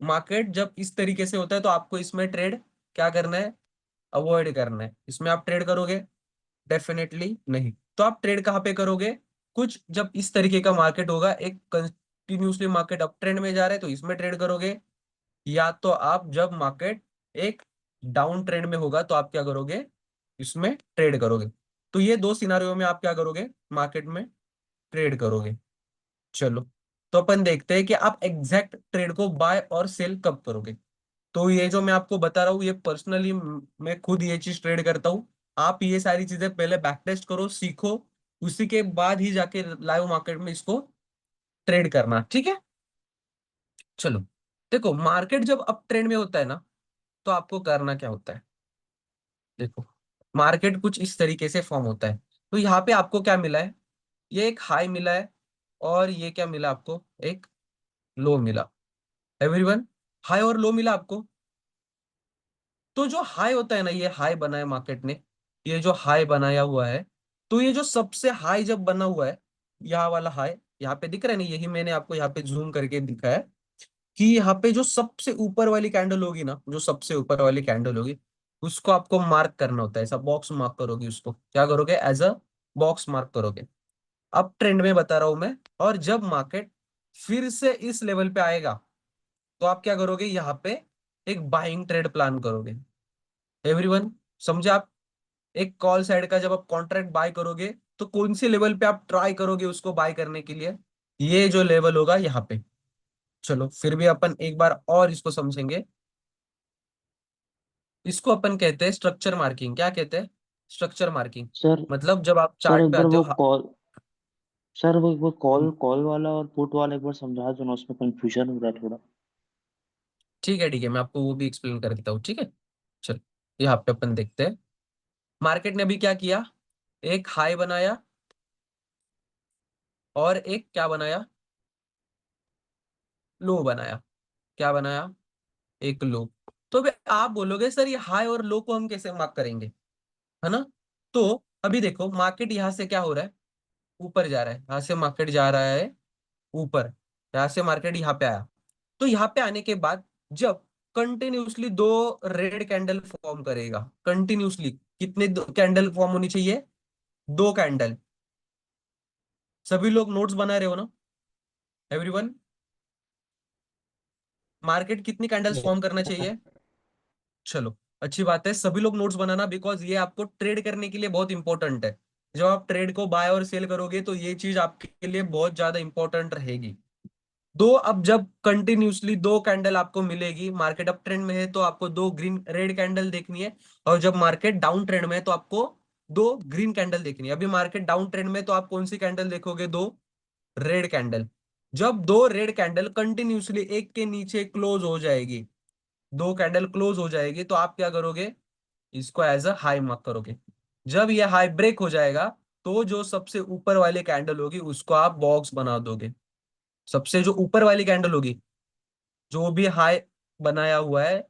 मार्केट जब इस तरीके से होता है, तो आपको इसमें ट्रेड क्या करना है, अवॉइड करना है। इसमें आप ट्रेड करोगे, डेफिनेटली नहीं। तो आप ट्रेड कहाँ पे करोगे, कुछ जब इस तरीके का मार्केट होगा, एक कंटिन्यूसली मार्केट अप ट्रेंड में जा रहा है, तो इसमें ट्रेड करोगे। या तो आप जब मार्केट एक डाउन ट्रेंड में होगा, तो आप क्या करोगे, इसमें ट्रेड करोगे। तो ये दो सिनारियों में आप क्या करोगे, मार्केट में ट्रेड करोगे। चलो, तो अपन देखते हैं कि आप एग्जैक्ट ट्रेड को बाय और सेल कब करोगे। तो ये जो मैं आपको बता रहा हूँ, ये पर्सनली मैं खुद ये चीज ट्रेड करता हूँ। आप ये सारी चीजें पहले बैक टेस्ट करो, सीखो, उसी के बाद ही जाके लाइव मार्केट में इसको ट्रेड करना, ठीक है। चलो, देखो मार्केट जब अप ट्रेंड में होता है ना, तो आपको करना क्या होता है, देखो मार्केट कुछ इस तरीके से फॉर्म होता है। तो यहाँ पे आपको क्या मिला है, ये एक हाई मिला है, और ये क्या मिला आपको, एक लो मिला। एवरीवन, हाई और लो मिला आपको। तो जो हाई होता है ना, ये हाई बनाया मार्केट ने, ये जो हाई बनाया हुआ है, तो ये जो सबसे हाई जब बना हुआ है, यहाँ वाला हाई, यहाँ पे दिख रहा है ना, यही मैंने आपको यहाँ पे जूम करके दिखाया है, कि यहाँ पे जो सबसे ऊपर वाली कैंडल होगी ना, जो सबसे ऊपर वाली कैंडल होगी, उसको आपको मार्क करना होता है। ऐसा बॉक्स मार्क करोगे, उसको क्या करोगे, एज अ बॉक्स मार्क करोगे। अब ट्रेंड में बता रहा हूं मैं। और जब मार्केट फिर से इस लेवल पे आएगा, तो आप क्या करोगे, यहाँ पे एक बाइंग ट्रेड प्लान करोगे। एवरीवन, समझे आप? एक कॉल साइड का जब आप कॉन्ट्रैक्ट बाय करोगे, तो कौन से लेवल पे आप ट्राई करोगे उसको बाय करने के लिए, ये जो लेवल होगा यहाँ पे। चलो फिर भी अपन एक बार और इसको समझेंगे। इसको अपन कहते हैं स्ट्रक्चर मार्किंग। क्या कहते हैं, स्ट्रक्चर मार्किंग। सर। मतलब जब आप सर चार्ट एक पे बार आते वो हो कॉल सर वो कॉल हम्म, कॉल वाला और पुट वाला एक बार समझा दो ना, उसमें कंफ्यूजन हो रहा है थोड़ा। ठीक है, मैं आपको वो भी एक्सप्लेन कर देता हूँ, ठीक है। चलो, यहाँ पे अपन देखते हैं, मार्केट ने अभी क्या किया, एक हाई बनाया, और एक क्या बनाया, लो बनाया। क्या बनाया, एक लो। तो अभी आप बोलोगे सर, ये हाई और लो को हम कैसे मार्क करेंगे, है ना। तो अभी देखो मार्केट यहाँ से क्या हो रहा है, ऊपर जा रहा है, यहाँ से मार्केट जा रहा है ऊपर, यहाँ से मार्केट यहाँ पे आया। तो यहाँ पे आने के बाद जब कंटिन्यूसली दो रेड कैंडल फॉर्म करेगा, कंटिन्यूसली कितने कैंडल फॉर्म होनी चाहिए, दो कैंडल। सभी लोग नोट्स बना रहे हो ना एवरीवन? मार्केट कितनी कैंडल्स फॉर्म करना चाहिए, चलो अच्छी बात है, सभी लोग नोट्स बनाना, बिकॉज ये आपको ट्रेड करने के लिए बहुत इंपॉर्टेंट है। जब आप ट्रेड को बाय और सेल करोगे, तो ये चीज आपके लिए बहुत ज्यादा इंपॉर्टेंट रहेगी। दो, अब जब कंटिन्यूसली दो कैंडल आपको मिलेगी, मार्केट अप ट्रेंड में है तो आपको दो ग्रीन रेड कैंडल देखनी है, और जब मार्केट डाउन ट्रेंड में है तो आपको दो ग्रीन कैंडल देखनी है। अभी मार्केट डाउन ट्रेंड में, तो आप कौन सी कैंडल देखोगे, दो रेड कैंडल। जब दो रेड कैंडल कंटिन्यूसली एक के नीचे क्लोज हो जाएगी, दो कैंडल क्लोज हो जाएगी, तो आप क्या करोगे, इसको एज अ हाई मार्क करोगे। जब ये हाई ब्रेक हो जाएगा, तो जो सबसे ऊपर वाली कैंडल होगी, उसको आप बॉक्स बना दोगे। सबसे जो ऊपर वाली कैंडल होगी, जो भी हाई बनाया हुआ है,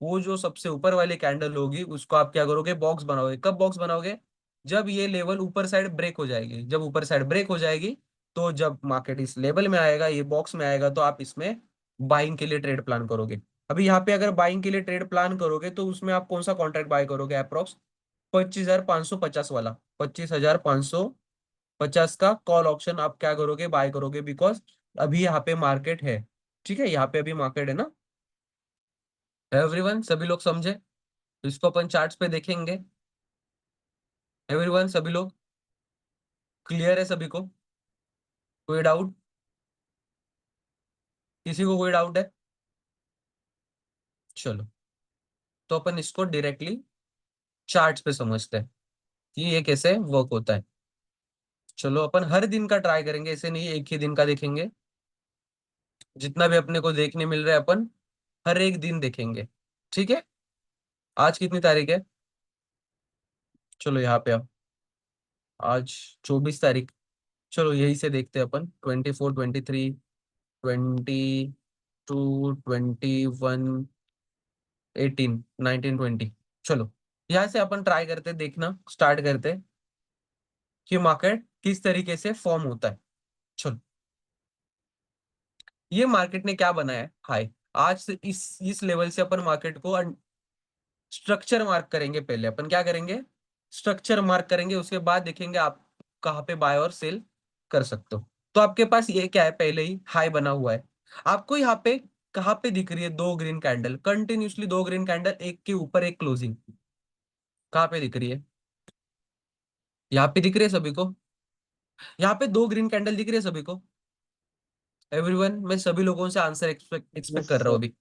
वो जो सबसे ऊपर वाली कैंडल होगी, उसको आप क्या करोगे, बॉक्स बनाओगे। कब बॉक्स बनाओगे, जब ये लेवल ऊपर साइड ब्रेक हो जाएगी। जब ऊपर साइड ब्रेक हो जाएगी, तो जब मार्केट इस लेवल में आएगा, ये बॉक्स में आएगा, तो आप इसमें बाइंग के लिए ट्रेड प्लान करोगे। अभी यहाँ पे अगर बाइंग के लिए ट्रेड प्लान करोगे तो उसमें आप कौन सा कॉन्ट्रैक्ट बाय करोगे? अप्रोक्स 25,550 वाला, 25,550 का कॉल ऑप्शन आप क्या करोगे? बाय करोगे, बिकॉज अभी यहाँ पे मार्केट है। ठीक है, यहाँ पे अभी मार्केट है ना एवरीवन, सभी लोग समझे? इसको अपन चार्ट्स पे देखेंगे। एवरीवन, सभी लोग क्लियर है? सभी को कोई डाउट? किसी को कोई डाउट है? चलो, तो अपन इसको डायरेक्टली चार्ट्स पे समझते हैं कि ये कैसे वर्क होता है। चलो, अपन हर दिन का ट्राई करेंगे, ऐसे नहीं एक ही दिन का देखेंगे। जितना भी अपने को देखने मिल रहा है अपन हर एक दिन देखेंगे। ठीक है, आज कितनी तारीख है? चलो यहाँ पे, अब आज 24 तारीख। चलो यही से देखते हैं अपन, 24, 23, 22, 21, 18, 19, 20। चलो यहाँ से अपन ट्राई करते देखना, स्टार्ट करते कि मार्केट किस तरीके से फॉर्म होता है। चलो, ये मार्केट ने क्या बनाया है? हाई। आज से इस लेवल से अपन मार्केट को स्ट्रक्चर मार्क करेंगे। पहले अपन क्या करेंगे? स्ट्रक्चर मार्क करेंगे, उसके बाद देखेंगे आप कहाँ पे बाय और सेल कर सकते हो। तो आपके पास ये क्या है? पहले ही हाई बना हुआ है। आपको यहाँ पे कहाँ पे दिख रही है? दो ग्रीन कैंडल, कंटिन्यूसली दो ग्रीन कैंडल, एक के ऊपर एक क्लोजिंग। कहाँ पे दिख रही है? यहाँ पे दिख रही है सभी को? यहाँ पे दो ग्रीन कैंडल दिख रही है सभी को? एवरीवन, मैं सभी लोगों से आंसर एक्सपेक्ट यस कर रहा हूँ सर। अभी।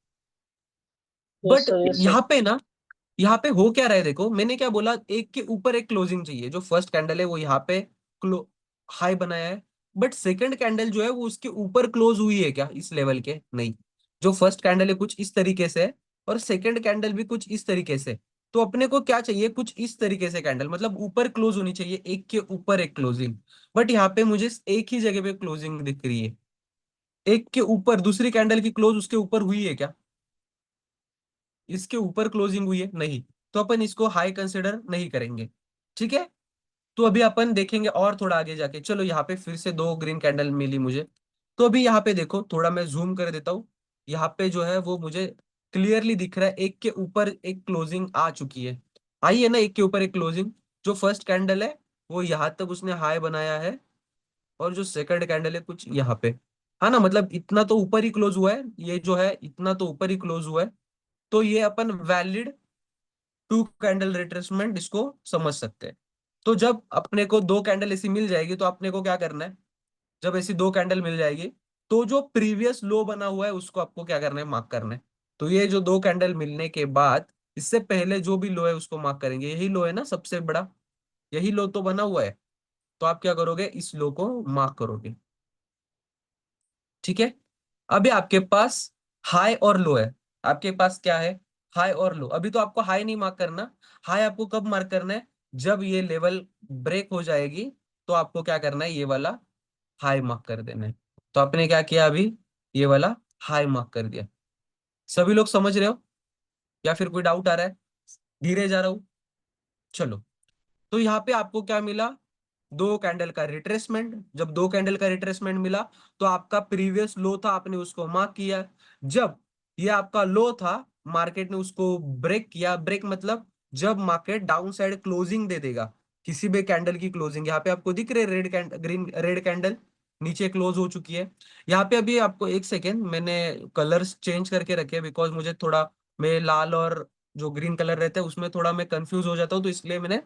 Yes but sir, yes sir. यहाँ पे ना, यहाँ पे हो क्या रहा है? देखो मैंने क्या बोला, एक के ऊपर एक क्लोजिंग चाहिए। जो फर्स्ट कैंडल है वो यहाँ पे क्लो हाई बनाया है, बट सेकंड कैंडल जो है वो उसके ऊपर क्लोज हुई है क्या इस लेवल के? नहीं। जो फर्स्ट कैंडल है कुछ इस तरीके से है, और सेकंड कैंडल भी कुछ इस तरीके से। तो अपने को क्या चाहिए? कुछ इस तरीके से कैंडल, मतलब ऊपर क्लोज होनी चाहिए, एक के ऊपर एक क्लोजिंग। बट यहाँ पे मुझे एक ही जगह पे क्लोजिंग दिख रही है। एक के ऊपर दूसरी कैंडल की क्लोज उसके ऊपर हुई है क्या? इसके ऊपर क्लोजिंग हुई है? नहीं। तो अपन इसको हाई कंसिडर नहीं करेंगे। ठीक है, तो अभी अपन देखेंगे और थोड़ा आगे जाके। चलो यहाँ पे फिर से दो ग्रीन कैंडल मिली मुझे। तो अभी यहाँ पे देखो, थोड़ा मैं जूम कर देता हूँ। यहाँ पे जो है वो मुझे क्लियरली दिख रहा है, एक के ऊपर एक क्लोजिंग आ चुकी है। आई है ना, एक के ऊपर एक क्लोजिंग। जो फर्स्ट कैंडल है वो यहाँ तक उसने हाई बनाया है, और जो सेकंड कैंडल है कुछ यहाँ पे। हाँ ना, मतलब इतना तो ऊपर ही क्लोज हुआ है, ये जो है इतना तो ऊपर ही क्लोज हुआ है। तो ये अपन वैलिड टू कैंडल रिट्रेसमेंट इसको समझ सकते हैं। तो जब अपने को दो कैंडल ऐसी मिल जाएगी तो अपने को क्या करना है? जब ऐसी दो कैंडल मिल जाएगी तो जो प्रीवियस लो बना हुआ है उसको आपको क्या करना है? मार्क करना है। तो ये जो दो कैंडल मिलने के बाद इससे पहले जो भी लो है उसको मार्क करेंगे। यही लो है ना सबसे बड़ा, यही लो तो बना हुआ है। तो आप क्या करोगे? इस लो को मार्क करोगे। ठीक है, अभी आपके पास हाई और लो है। आपके पास क्या है? हाई और लो। अभी तो आपको हाई नहीं मार्क करना। हाई आपको कब मार्क करना है? जब ये लेवल ब्रेक हो जाएगी तो आपको क्या करना है? ये वाला हाई मार्क कर देना है। तो आपने क्या किया अभी? ये वाला हाई मार्क कर दिया। सभी लोग समझ रहे हो या फिर कोई डाउट आ रहा है? धीरे जा रहा हूं? चलो, तो यहाँ पे आपको क्या मिला? दो कैंडल का रिट्रेसमेंट। जब दो कैंडल का रिट्रेसमेंट मिला तो आपका प्रीवियस लो था, आपने उसको मार्क किया। जब ये आपका लो था, मार्केट ने उसको ब्रेक किया। ब्रेक मतलब जब मार्केट डाउन साइड क्लोजिंग दे देगा, किसी भी कैंडल की क्लोजिंग। यहाँ पे आपको दिख रहे red candle, green red candle नीचे क्लोज हो चुकी है। यहाँ पे अभी आपको एक सेकेंड, मैंने कलर्स चेंज करके रखे बिकॉज मुझे थोड़ा, मैं लाल और जो ग्रीन कलर रहता है उसमें थोड़ा मैं कंफ्यूज हो जाता हूँ, तो इसलिए मैंने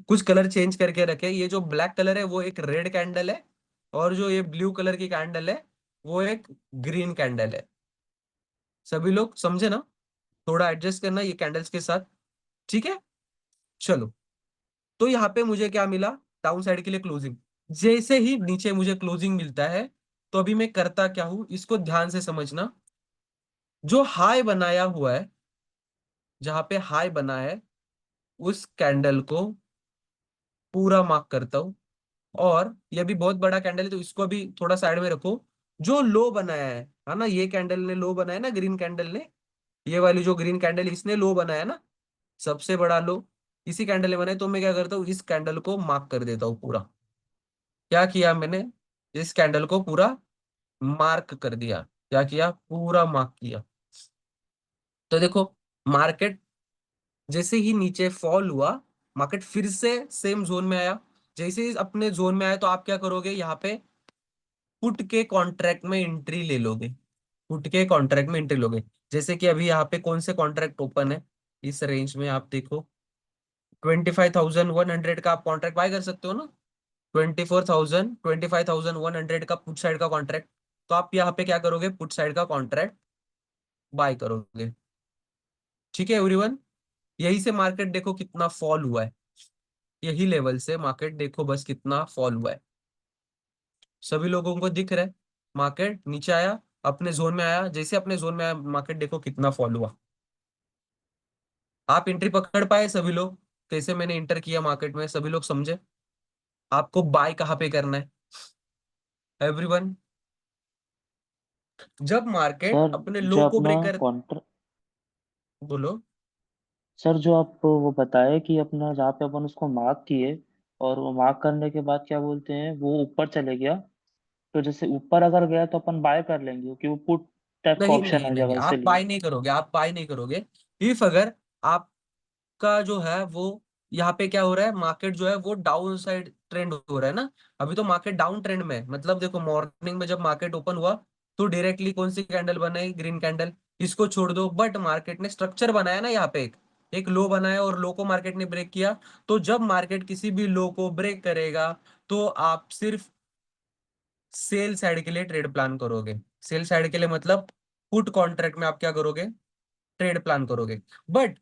कुछ कलर चेंज करके रखे। ये जो ब्लैक कलर है वो एक रेड कैंडल है, और जो ये ब्लू कलर की कैंडल है वो एक ग्रीन कैंडल है। सभी लोग समझे ना? थोड़ा एडजस्ट करना ये कैंडल्स के साथ। ठीक है, चलो, तो यहाँ पे मुझे क्या मिला? डाउन साइड के लिए क्लोजिंग। जैसे ही नीचे मुझे क्लोजिंग मिलता है तो अभी मैं करता क्या हूं इसको ध्यान से समझना। जो हाई बनाया हुआ है, जहां पे हाई बना है उस कैंडल को पूरा मार्क करता हूं। और ये भी बहुत बड़ा कैंडल है तो इसको भी थोड़ा साइड में रखो। जो लो बनाया है ना, ये कैंडल ने लो बनाया ना, ग्रीन कैंडल ने, ये वाली जो ग्रीन कैंडल इसने लो बनाया ना, सबसे बड़ा लो इसी कैंडल ने बनाया। तो मैं क्या करता हूँ? इस कैंडल को मार्क कर देता हूँ पूरा। क्या किया मैंने? इस कैंडल को पूरा मार्क कर दिया। क्या किया? पूरा मार्क किया। तो देखो, मार्केट जैसे ही नीचे फॉल हुआ, मार्केट फिर से सेम जोन में आया। जैसे ही अपने जोन में आया तो आप क्या करोगे, यहाँ पे पुट के कॉन्ट्रैक्ट में एंट्री ले लोगे। पुट के कॉन्ट्रैक्ट में एंट्री लोगे। जैसे कि अभी यहाँ पे कौन से कॉन्ट्रैक्ट ओपन है इस रेंज में, आप देखो 25,100 का आप कॉन्ट्रैक्ट बाय कर सकते हो ना। 25,100 का पुट साइड का कॉन्ट्रैक्ट। तो आप यहाँ पे क्या करोगे, पुट साइड का कॉन्ट्रैक्ट बाय करोगे। ठीक है एवरीवन, यही से मार्केट देखो कितना फॉल हुआ है। यही लेवल से मार्केट देखो बस कितना फॉल हुआ है। सभी लोगों को दिख रहा है, मार्केट नीचे आया, अपने जोन में आया, जैसे अपने जोन में आया मार्केट देखो कितना फॉल हुआ। आप एंट्री पकड़ पाए सभी लोग, कैसे मैंने इंटर किया मार्केट में, सभी लोग समझे आपको बाय कहाँ पे करना है एवरीवन। जब मार्केट सर अपने जो लो को अपना ब्रेक कर, कॉन्ट्र बोलो। सर जो आप वो बताए कि अपना जहाँ पे अपन उसको मार्क किए, और वो मार्क करने के बाद क्या बोलते हैं वो ऊपर चले गया, तो जैसे ऊपर अगर गया तो अपन बाय कर लेंगे क्योंकि वो पुट टाइप का नहीं ऑप्शन नहीं आ नहीं, जाएगा आप इसीलिए। बाय नहीं करोगे, आप बाय नहीं करोगे। इफ अगर आपका जो है वो, यहाँ पे क्या हो रहा है, मार्केट जो है वो डाउन साइड ट्रेंड हो रहा है ना। अभी तो मार्केट डाउन ट्रेंड में है। मतलब देखो, मॉर्निंग में जब मार्केट ओपन हुआ तो डायरेक्टली कौन सी कैंडल बनाई, ग्रीन कैंडल। इसको छोड़ दो, बट मार्केट ने स्ट्रक्चर बनाया ना, यहाँ पे एक लो बनाया और लो को मार्केट ने ब्रेक किया। तो जब मार्केट किसी भी लो को ब्रेक करेगा तो आप सिर्फ सेल साइड के लिए ट्रेड प्लान करोगे। सेल साइड के लिए मतलब पुट कॉन्ट्रैक्ट में आप क्या करोगे, ट्रेड प्लान करोगे। बट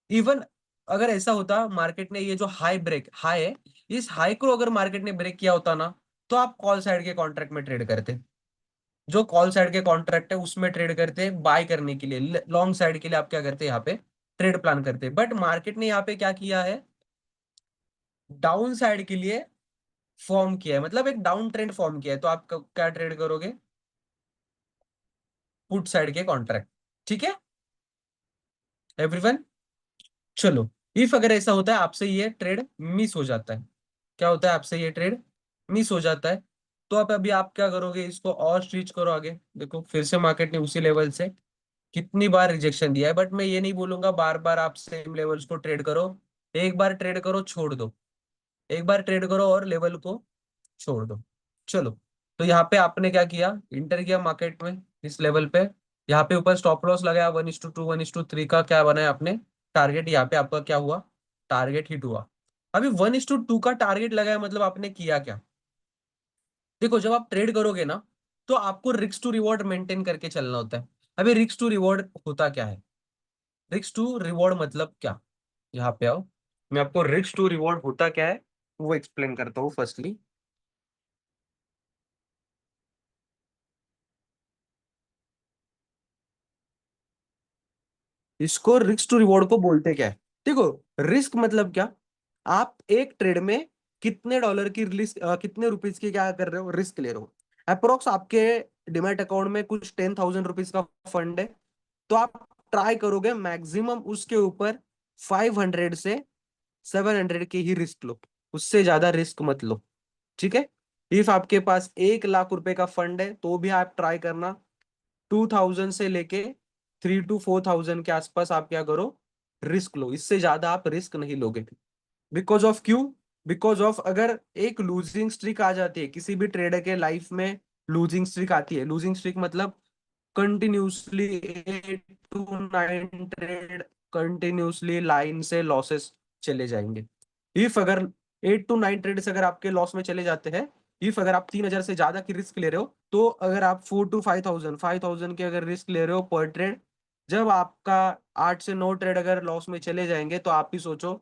इवन अगर ऐसा होता, मार्केट ने ये जो हाई है, इस हाई को अगर मार्केट ने ब्रेक किया होता ना, तो आप कॉल साइड के कॉन्ट्रैक्ट में ट्रेड करते। जो कॉल साइड के कॉन्ट्रैक्ट है उसमें ट्रेड करते बाय करने के लिए, लॉन्ग साइड के लिए आप क्या करते, यहाँ पे ट्रेड प्लान करते। बट मार्केट ने यहाँ पे क्या किया है, डाउन साइड के लिए फॉर्म किया है, मतलब एक डाउन ट्रेंड फॉर्म किया है। तो आप क्या ट्रेड करोगे, पुट साइड के कॉन्ट्रैक्ट। ठीक है एवरीवन, चलो। इफ अगर ऐसा होता है आपसे ये ट्रेड मिस हो जाता है, क्या होता है आपसे ये ट्रेड मिस हो जाता है, तो आप अभी आप क्या करोगे, इसको और स्ट्रीच करो आगे। देखो फिर से मार्केट ने उसी लेवल से कितनी बार रिजेक्शन दिया है। बट मैं ये नहीं बोलूंगा बार बार आप सेम लेवल्स को ट्रेड करो। एक बार ट्रेड करो छोड़ दो, एक बार ट्रेड करो और लेवल को छोड़ दो। चलो, तो यहाँ पे आपने क्या किया, इंटर किया मार्केट में इस लेवल पे। यहाँ पे ऊपर स्टॉप लॉस लगाया 1:2 1:3 का क्या बनाया आपने, टारगेट। यहाँ पे आपका क्या हुआ, टारगेट हिट हुआ। अभी 1:2 का टारगेट लगाया मतलब आपने किया क्या। देखो जब आप ट्रेड करोगे ना, तो आपको रिस्क टू रिवॉर्ड मेंटेन करके चलना होता है। अभी रिस्क टू रिवॉर्ड होता क्या है, रिस्क टू रिवॉर्ड मतलब क्या, यहाँ पे आओ, मैं आपको रिस्क टू रिवॉर्ड होता क्या है वो एक्सप्लेन करता हूँ फर्स्टली। इसको रिस्क टू रिवॉर्ड को बोलते क्या है, देखो रिस्क मतलब क्या, आप एक ट्रेड में कितने डॉलर की रिस्क, कितने रुपीज की क्या कर रहे हो, रिस्क ले रहे हो। अप्रोक्स आपके डिमैट अकाउंट में कुछ 10,000 रुपीज का फंड है, तो आप ट्राई करोगे मैक्सिमम उसके ऊपर 500 से 700 की ही रिस्क लो, उससे ज्यादा रिस्क मत लो। ठीक है, इफ आपके पास 1 लाख रुपए का फंड है तो भी आप ट्राई करना 2,000 से लेके 3 to 4,000 के आसपास आप क्या करो, रिस्क लो। इससे ज्यादा आप रिस्क नहीं लोगे। बिकॉज ऑफ क्यों, बिकॉज ऑफ अगर एक लूजिंग स्ट्रिक आ जाती है किसी भी ट्रेडर के लाइफ में, लूजिंग स्ट्रिक आती है। लूजिंग स्ट्रिक मतलब continuously 8 to 9 trade continuously line से लॉसेस चले जाएंगे। इफ अगर 8 to 9 ट्रेड्स अगर आपके लॉस में चले जाते हैं, इफ अगर आप 3,000 से ज्यादा की रिस्क ले रहे हो, तो अगर आप 4 to 5,000 के अगर रिस्क ले रहे हो पर ट्रेड, जब आपका 8 से 9 ट्रेड अगर लॉस में चले जाएंगे, तो आप ही सोचो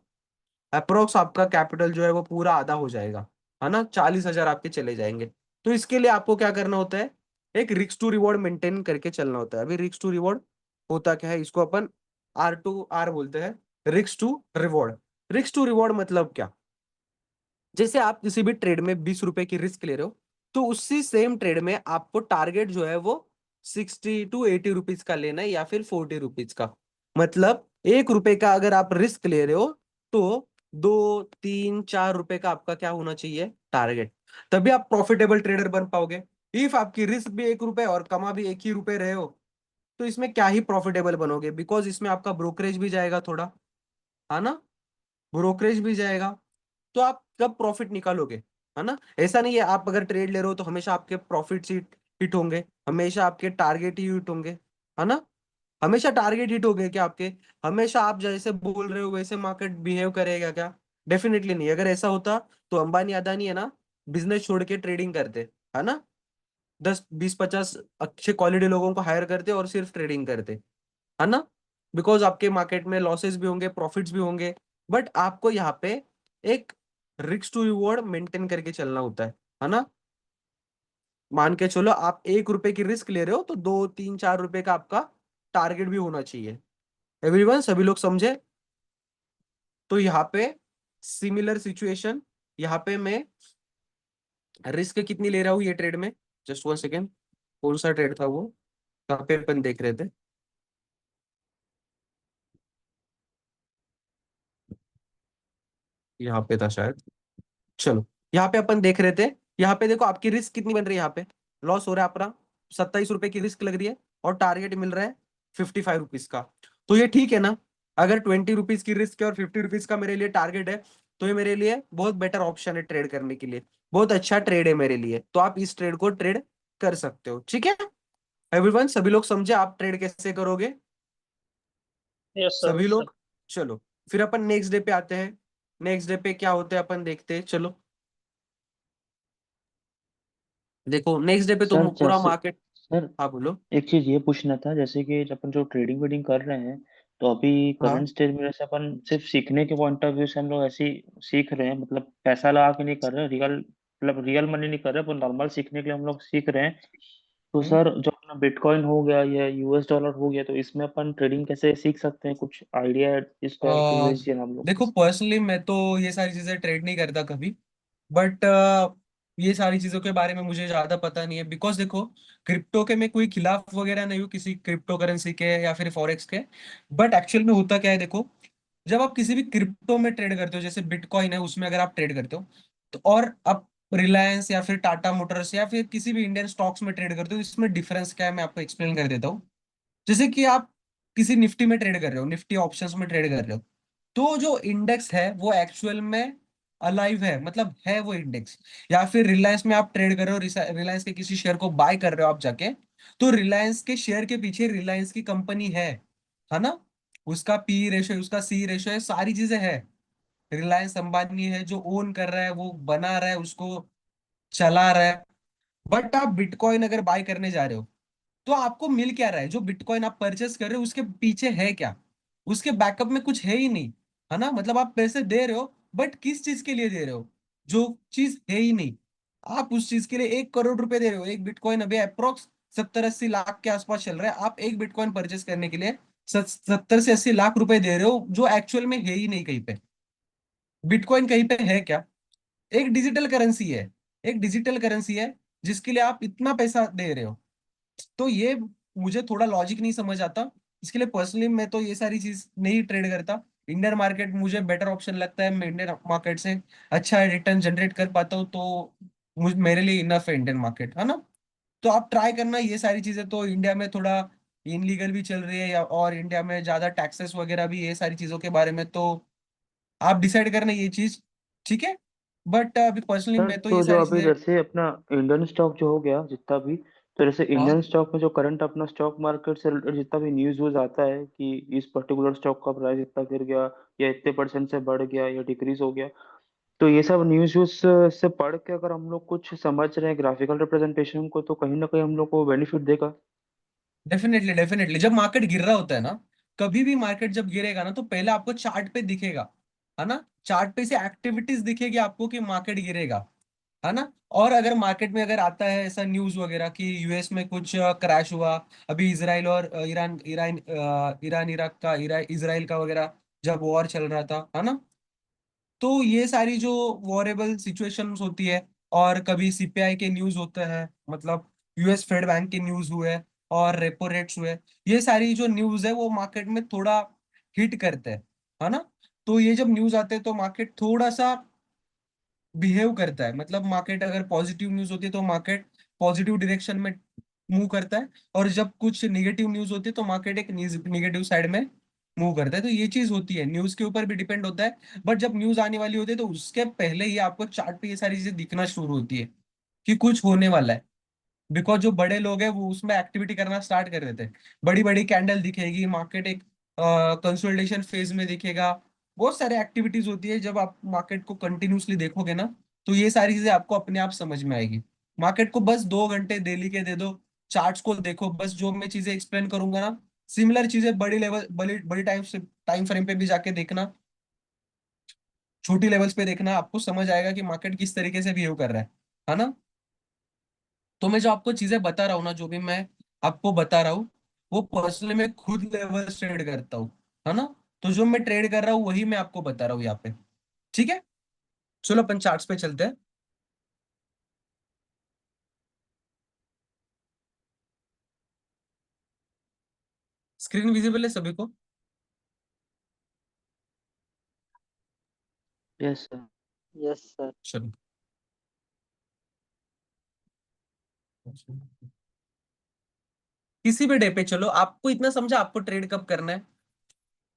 अप्रोक्स आपका कैपिटल जो है वो पूरा आधा हो जाएगा, है ना, 40,000 आपके चले जाएंगे। तो इसके लिए आपको क्या करना होता है, एक रिस्क टू रिवॉर्ड मेंटेन करके चलना होता है। अभी रिस्क टू रिवॉर्ड होता क्या है, इसको अपन R2R बोलते हैं, risk to reward. Risk to reward मतलब क्या, जैसे आप किसी भी ट्रेड में 20 रुपए की रिस्क ले रहे हो, तो उसी सेम ट्रेड में आपको टारगेट जो है वो 60 to 80 रुपीज का लेना है, या फिर 40 रुपीज का। मतलब 1 रुपए का अगर आप रिस्क ले रहे हो, तो 2 3 4 रुपए का आपका क्या होना चाहिए, टारगेट। तभी आप प्रॉफिटेबल ट्रेडर बन पाओगे। इफ आपकी रिस्क भी 1 रुपए और कमा भी 1 ही रुपए रहे हो, तो इसमें क्या ही प्रॉफिटेबल बनोगे, बिकॉज इसमें आपका ब्रोकरेज भी जाएगा थोड़ा, है ना, ब्रोकरेज भी जाएगा। तो आप कब प्रॉफिट निकालोगे, है ना। ऐसा नहीं है आप अगर ट्रेड ले रहे हो तो हमेशा आपके प्रॉफिट हिट हिट होंगे, हमेशा आपके टारगेट ही हिट होंगे, है ना। हमेशा टारगेट हिट हो गए क्या आपके, हमेशा आप जैसे बोल रहे हो वैसे मार्केट बिहेव करेगा क्या? डेफिनेटली नहीं। अगर ऐसा होता तो अंबानी अदानी है ना, बिजनेस छोड़ के ट्रेडिंग करते, है ना, 10 20 50 अच्छे क्वालिटी लोगों को हायर करते और सिर्फ ट्रेडिंग करते, है ना। बिकॉज आपके मार्केट में लॉसेस भी होंगे, प्रॉफिट्स भी होंगे, बट आपको यहाँ पे एक रिस्क टू रिवॉर्ड मेंटेन करके चलना होता है ना। मान के चलो आप 1 रुपए की रिस्क ले रहे हो तो 2 3 4 रुपए का आपका टारगेट भी होना चाहिए। एवरीवन, सभी लोग समझे? तो यहाँ पे सिमिलर सिचुएशन, यहाँ पे मैं रिस्क कितनी ले रहा हूँ ये ट्रेड में, जस्ट 1 सेकेंड, कौन सा ट्रेड था वो, कहाँ पे अपन देख रहे थे, यहाँ पे था शायद। चलो, यहाँ पे अपन देख रहे थे, यहाँ पे देखो आपकी रिस्क कितनी बन रही है, यहाँ पे लॉस हो रहा है अपना, 27 रुपए की रिस्क लग रही है और टारगेट मिल रहा है 55 रुपीज का। तो ये ठीक है ना। अगर 20 रुपीज की रिस्क है और 50 रुपीज का मेरे लिए टारगेट है, तो ये मेरे लिए बहुत बेटर ऑप्शन है ट्रेड करने के लिए, बहुत अच्छा ट्रेड है मेरे लिए। तो आप इस ट्रेड को ट्रेड कर सकते हो, ठीक है। एवरीवन, सभी लोग समझे आप ट्रेड कैसे करोगे, यस सर, सभी सर। लोग। चलो, फिर अपन नेक्स्ट डे पे आते हैं। नेक्स्ट डे पे क्या होते हैं अपन देखते हैं, चलो। देखो नेक्स्ट डे पे तो सर पूरा जैसे मार्केट। सर हाँ बोलो। एक चीज ये पूछना था, जैसे कि जब अपन जो ट्रेडिंग वेडिंग कर रहे हैं, तो अभी हाँ। करंट स्टेज में जैसे अपन सिर्फ सीखने के पॉइंट ऑफ व्यू से हम लोग ऐसे ही सीख रहे हैं, मतलब पैसा लगा के नहीं कर रहे हैं, रियल मतलब रियल मनी नहीं कर रहे, पर नॉर्मल सीखने के लिए हम लोग सीख रहे हैं। तो हम्म। सर जो अपना बिटकॉइन हो गया या यूएस डॉलर हो गया, तो इसमें अपन ट्रेडिंग कैसे सीख सकते हैं? कुछ आइडिया इसका अ, दीजिए ना हम लोग देखो को। पर्सनली मैं तो ये सारी चीजें ट्रेड नहीं करता कभी, बट ये सारी चीजों के बारे में मुझे ज्यादा पता नहीं है, बिकॉज देखो क्रिप्टो के मैं कोई खिलाफ वगैरह नहीं हूँ किसी क्रिप्टो करेंसी के या फिर फॉरेक्स के। बट एक्चुअल में होता क्या है, देखो जब आप किसी भी क्रिप्टो में ट्रेड करते हो, जैसे बिटकॉइन है उसमें अगर आप ट्रेड करते हो, तो और आप रिलायंस या फिर टाटा मोटर्स या फिर किसी भी इंडियन स्टॉक्स में ट्रेड करते हो, इसमें डिफरेंस क्या है मैं आपको एक्सप्लेन कर देता हूँ। जैसे कि आप किसी निफ्टी में ट्रेड कर रहे हो, निफ्टी ऑप्शंस में ट्रेड कर रहे हो, तो जो इंडेक्स है वो एक्चुअल में अलाइव है, मतलब है वो इंडेक्स। या फिर रिलायंस में आप ट्रेड कर रहे हो, रिलायंस के किसी शेयर को बाय कर रहे हो आप जाके, तो रिलायंस के शेयर के पीछे रिलायंस की कंपनी है ना। उसका पी रेशो, उसका सी रेशो है, सारी चीजें है। रिलायंस अंबानी है जो ओन कर रहा है, वो बना रहा है, उसको चला रहा है। बट आप बिटकॉइन अगर बाय करने जा रहे हो, तो आपको मिल क्या रहा है, जो बिटकॉइन आप परचेस कर रहे हो उसके पीछे है क्या, उसके बैकअप में कुछ है ही नहीं, है ना। मतलब आप पैसे दे रहे हो, बट किस चीज के लिए दे रहे हो, जो चीज है ही नहीं। आप उस चीज के लिए 1 करोड़ रुपए दे रहे हो, एक बिटकॉइन अभी अप्रोक्स 70 80 लाख के आसपास चल रहा है, आप एक बिटकॉइन परचेस करने के लिए 70 से 80 लाख रुपए दे रहे हो, जो एक्चुअल में है ही नहीं कहीं पे। बिटकॉइन कहीं पे है क्या? एक डिजिटल करेंसी है, एक डिजिटल करेंसी है जिसके लिए आप इतना पैसा दे रहे हो। तो ये मुझे थोड़ा लॉजिक नहीं समझ आता। इसके लिए पर्सनली मैं तो ये सारी चीज नहीं ट्रेड करता। इंडियन मार्केट मुझे बेटर ऑप्शन लगता है, मैं इंडियन मार्केट से अच्छा रिटर्न जनरेट कर पाता हूँ, तो मुझ मेरे लिए इनफ है इंडियन मार्केट, है ना। तो आप ट्राई करना ये सारी चीजें। तो इंडिया में थोड़ा इनलीगल भी चल रही है, या और इंडिया में ज्यादा टैक्सेस वगैरह भी, ये सारी चीजों के बारे में तो आप डिसाइड करना ये चीज, ठीक है। बट अभी पर्सनली सर मैं तो ये तो जो सारी अभी चीजें। जैसे अपना इंडियन स्टॉक जो हो गया जितना भी, तो जैसे हाँ, इंडियन स्टॉक में जो करंट अपना स्टॉक मार्केट से रिलेटेड जितना भी न्यूज़ व्यूज आता है कि इस पर्टिकुलर स्टॉक का प्राइस इतना गिर गया या इतने परसेंट से बढ़ गया या डिक्रीज हो गया, तो ये सब न्यूज़ व्यूज से पढ़ के अगर हम लोग कुछ समझ रहे हैं ग्राफिकल रिप्रेजेंटेशन को, तो कहीं ना कहीं हम लोग को बेनिफिट देगा। Definitely definitely. जब मार्केट गिर रहा होता है ना, कभी भी मार्केट जब गिरेगा ना, तो पहले आपको चार्ट पे दिखेगा, है ना। चार्ट पे से एक्टिविटीज दिखेगी आपको कि मार्केट गिरेगा, है ना। और अगर मार्केट में अगर आता है ऐसा न्यूज वगैरह कि यूएस में कुछ क्रैश हुआ, अभी इसराइल और ईरान ईरान ईरान इराक का इसराइल का वगैरह जब वॉर चल रहा था, है ना। तो ये सारी जो वॉरेबल सिचुएशंस होती है, और कभी सीपीआई के न्यूज होते हैं, मतलब यूएस फेड बैंक के न्यूज हुए और रेपो रेट्स हुए, ये सारी जो न्यूज है वो मार्केट में थोड़ा हिट करते हैं, है ना। तो ये जब न्यूज आते हैं तो मार्केट थोड़ा सा बिहेव करता है, मतलब मार्केट अगर पॉजिटिव न्यूज होती है तो मार्केट पॉजिटिव डायरेक्शन में मूव करता है, और जब कुछ निगेटिव न्यूज होती है तो मार्केट एक निगेटिव साइड में मूव करता है। तो ये चीज होती है, न्यूज के ऊपर भी डिपेंड होता है, बट जब न्यूज आने वाली होती है तो उसके पहले ही आपको चार्ट पे ये सारी चीजें दिखना शुरू होती है कि कुछ होने वाला है। बिकॉज जो बड़े लोग हैं वो उसमें एक्टिविटी करना स्टार्ट कर देते हैं, बड़ी बड़ी कैंडल दिखेगी, मार्केट एक कंसोलिडेशन फेज में दिखेगा, बहुत सारे एक्टिविटीज होती है। जब आप मार्केट को कंटिन्यूसली देखोगे ना, तो ये सारी चीजें आपको अपने आप समझ में आएगी। मार्केट को बस 2 घंटे डेली के दे दो, चार्ट्स को देखो, बस जो मैं चीजें एक्सप्लेन करूंगा ना, सिमिलर चीजें बड़ी लेवल बड़ी बड़ी टाइम फ्रेम पे भी जाके देखना, छोटी लेवल्स पे देखना, आपको समझ आएगा कि मार्केट किस तरीके से बिहेव कर रहा है ना। तो मैं जो आपको चीजें बता रहा हूँ ना, जो भी मैं आपको बता रहा हूँ, वो पर्सनली मैं खुद लेवल ट्रेड करता हूँ, है ना। तो जो मैं ट्रेड कर रहा हूँ वही मैं आपको बता रहा हूँ यहाँ पे। ठीक है, चलो अपन चार्ट्स पे चलते हैं। स्क्रीन विजिबल है सभी को? Yes sir. Yes sir. चलो, किसी भी डे पे चलो, आपको इतना समझा आपको ट्रेड कब करना है।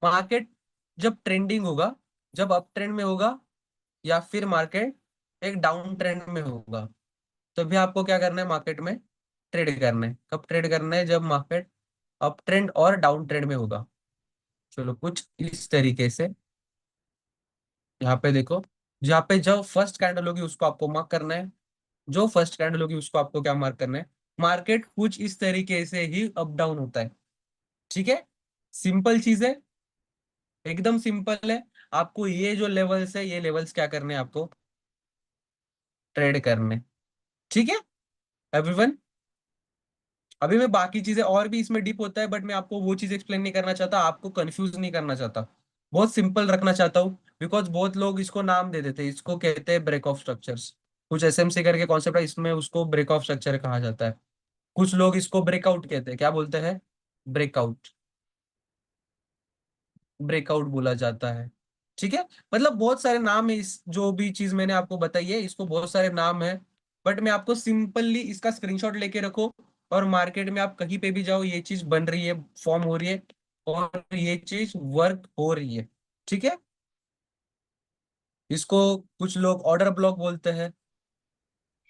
मार्केट जब ट्रेंडिंग होगा, जब अप ट्रेंड में होगा, या फिर मार्केट एक डाउन ट्रेंड में होगा, तभी आपको क्या करना है, मार्केट में ट्रेड करना है। कब ट्रेड करना है? जब मार्केट अप ट्रेंड और डाउन ट्रेंड में होगा। चलो कुछ इस तरीके से यहाँ पे देखो, जहाँ पे जो फर्स्ट कैंडल होगी उसको आपको मार्क करना है, जो फर्स्ट कैंडल होगी उसको आपको क्या मार्क करना है। मार्केट कुछ इस तरीके से ही अप डाउन होता है। ठीक है, सिंपल चीज है, एकदम सिंपल है। आपको ये जो लेवल्स है, ये लेवल्स क्या करने हैं आपको, ट्रेड करने। ठीक है एवरीवन। अभी मैं बाकी चीजें और भी इसमें डीप होता है, बट मैं आपको वो चीज एक्सप्लेन नहीं करना चाहता, आपको कंफ्यूज नहीं करना चाहता, बहुत सिंपल रखना चाहता हूँ। बिकॉज बहुत लोग इसको नाम दे देते हैं, इसको कहते हैं ब्रेक ऑफ स्ट्रक्चर्स। कुछ एसएमसी करके कॉन्सेप्ट है, इसमें उसको ब्रेक ऑफ स्ट्रक्चर कहा जाता है। कुछ लोग इसको ब्रेकआउट कहते हैं, क्या बोलते हैं, ब्रेकआउट, ब्रेकआउट बोला जाता है। ठीक है, मतलब बहुत सारे नाम है इस जो भी चीज मैंने आपको बताई है, इसको बहुत सारे नाम है। बट मैं आपको सिंपली इसका स्क्रीनशॉट लेके रखो, और मार्केट में आप कहीं पे भी जाओ, ये चीज बन रही है, फॉर्म हो रही है, और ये चीज वर्क हो रही है। ठीक है, इसको कुछ लोग ऑर्डर ब्लॉक बोलते हैं,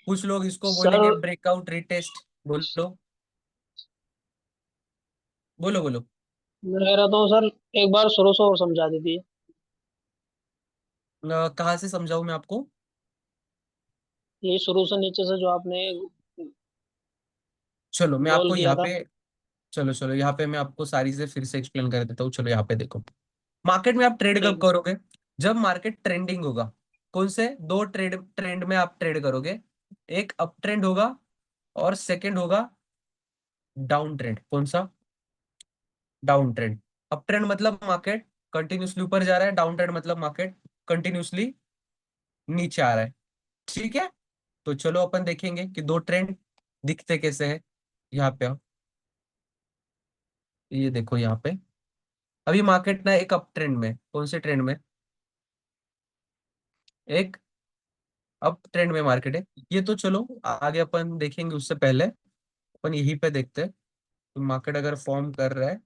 कुछ लोग इसको सर बोलेंगे ब्रेकआउट रिटेस्ट। बोलो बोलो बोलो। मैं कह रहा था सर, एक बार शुरू से और समझा दीजिए। कहाँ से समझाऊं मैं आपको? ये शुरू से नीचे से जो आपने चलो मैं गोल आपको किया यहाँ था। पे, चलो चलो यहाँ पे मैं आपको सारी चीजें फिर से एक्सप्लेन कर देता हूँ। चलो यहाँ पे देखो, मार्केट में आप ट्रेड कब ठीक है सर। करोगे? जब मार्केट ट्रेंडिंग होगा। कौन से दो ट्रेंड में आप ट्रेड करोगे? एक अप ट्रेंड होगा, और सेकंड होगा डाउन ट्रेंड। कौन सा? Down trend. अप ट्रेंड मतलब मार्केट कंटिन्यूसली ऊपर जा रहा है, डाउन ट्रेंड मतलब मार्केट कंटिन्यूसली नीचे आ रहा है। ठीक है, तो चलो अपन देखेंगे कि दो ट्रेंड दिखते कैसे हैं। यहाँ पे आओ, ये देखो यहाँ पे, अभी मार्केट ना एक अप ट्रेंड में, कौन से ट्रेंड में, एक अप ट्रेंड में मार्केट है। ये तो चलो आगे अपन देखेंगे, उससे पहले अपन यहीं पे देखते हैं तो मार्केट अगर फॉर्म कर रहा है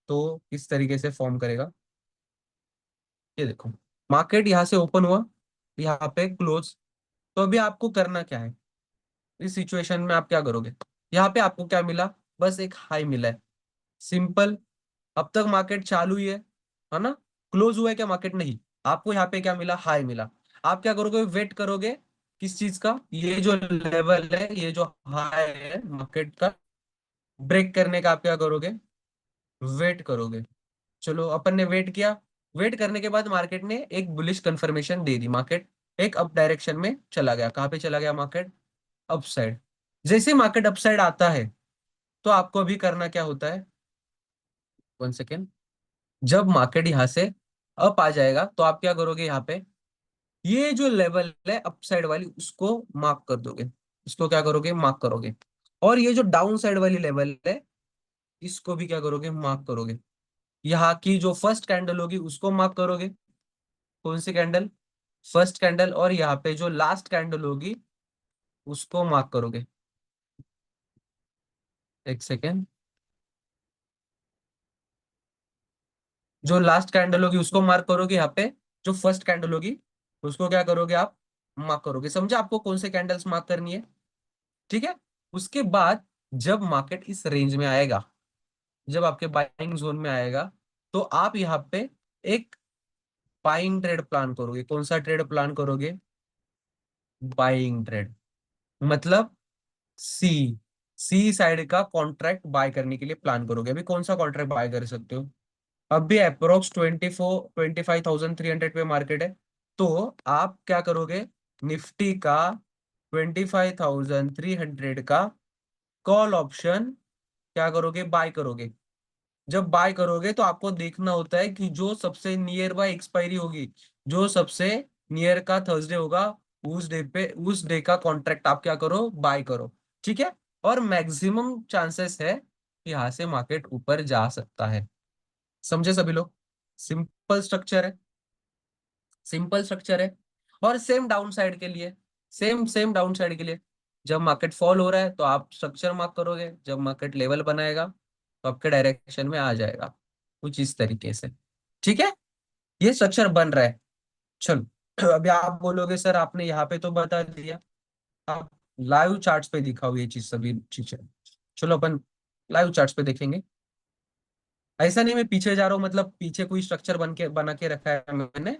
तो किस तरीके से फॉर्म करेगा। ये देखो, मार्केट यहाँ से ओपन हुआ, यहाँ पे क्लोज। तो अभी आपको करना क्या है, इस सिचुएशन में आप क्या करोगे? यहाँ पे आपको क्या मिला, बस एक हाई मिला है, सिंपल। अब तक मार्केट चालू ही है ना। क्लोज हुआ है क्या मार्केट? नहीं। आपको यहाँ पे क्या मिला, हाई मिला। आप क्या करोगे, वेट करोगे किस चीज का, ये जो लेवल है, ये जो हाई है मार्केट का, ब्रेक करने का आप क्या करोगे, वेट करोगे। चलो अपन ने वेट किया, वेट करने के बाद मार्केट ने एक बुलिश कंफर्मेशन दे दी, मार्केट एक अप डायरेक्शन में चला गया। कहाँ पे चला गया मार्केट? अपसाइड। जैसे मार्केट अपसाइड आता है तो आपको अभी करना क्या होता है, 1 सेकेंड। जब मार्केट यहाँ से अप आ जाएगा तो आप क्या करोगे, यहाँ पे ये जो लेवल है अपसाइड वाली उसको मार्क कर दोगे, इसको क्या करोगे, मार्क करोगे। और ये जो डाउन साइड वाली लेवल है इसको भी क्या करोगे, मार्क करोगे। यहाँ की जो फर्स्ट कैंडल होगी उसको मार्क करोगे। कौन सी कैंडल? First candle. और यहाँ पे जो लास्ट कैंडल होगी उसको मार्क करोगे। एक सेकेंड, जो लास्ट कैंडल होगी उसको मार्क करोगे यहाँ पे, जो फर्स्ट कैंडल होगी उसको क्या करोगे आप, मार्क करोगे। समझा आपको कौन से कैंडल्स मार्क करनी है? ठीक है। उसके बाद जब मार्केट इस रेंज में आएगा, जब आपके बाइंग जोन में आएगा, तो आप यहाँ पे एक बाइंग ट्रेड प्लान करोगे। कौन सा ट्रेड प्लान करोगे? बाइंग ट्रेड, मतलब सी सी साइड का कॉन्ट्रैक्ट बाय करने के लिए प्लान करोगे। अभी कौन सा कॉन्ट्रैक्ट बाय कर सकते हो? अब भी अप्रोक्स 25,300 पे मार्केट है, तो आप क्या करोगे? निफ्टी का 25,300 का कॉल ऑप्शन क्या करोगे? बाय करोगे। जब बाय करोगे तो आपको देखना होता है कि जो सबसे नियर बाय एक्सपायरी होगी, जो सबसे नियर का थर्सडे होगा, उस डे पे, उस डे का कॉन्ट्रैक्ट आप क्या करो? बाय करो। ठीक है। और मैक्सिमम चांसेस है कि यहाँ से मार्केट ऊपर जा सकता है। समझे सभी लोग? सिंपल स्ट्रक्चर है, सिंपल स्ट्रक्चर है। और सेम डाउन साइड के लिए, सेम सेम डाउन साइड के लिए, जब मार्केट फॉल हो रहा है तो आप स्ट्रक्चर मार्क करोगे, जब मार्केट लेवल बनाएगा तो आपके डायरेक्शन में आ जाएगा, कुछ इस तरीके से। ठीक है, ये स्ट्रक्चर बन रहा है। चलो अभी आप बोलोगे सर आपने यहाँ पे तो बता दिया, आप लाइव चार्ट्स पे दिखाओ ये चीज, सभी चीजें। चलो अपन लाइव चार्ट्स पे देखेंगे। ऐसा नहीं मैं पीछे जा रहा हूँ, मतलब पीछे कोई स्ट्रक्चर बना के रखा है मैंने।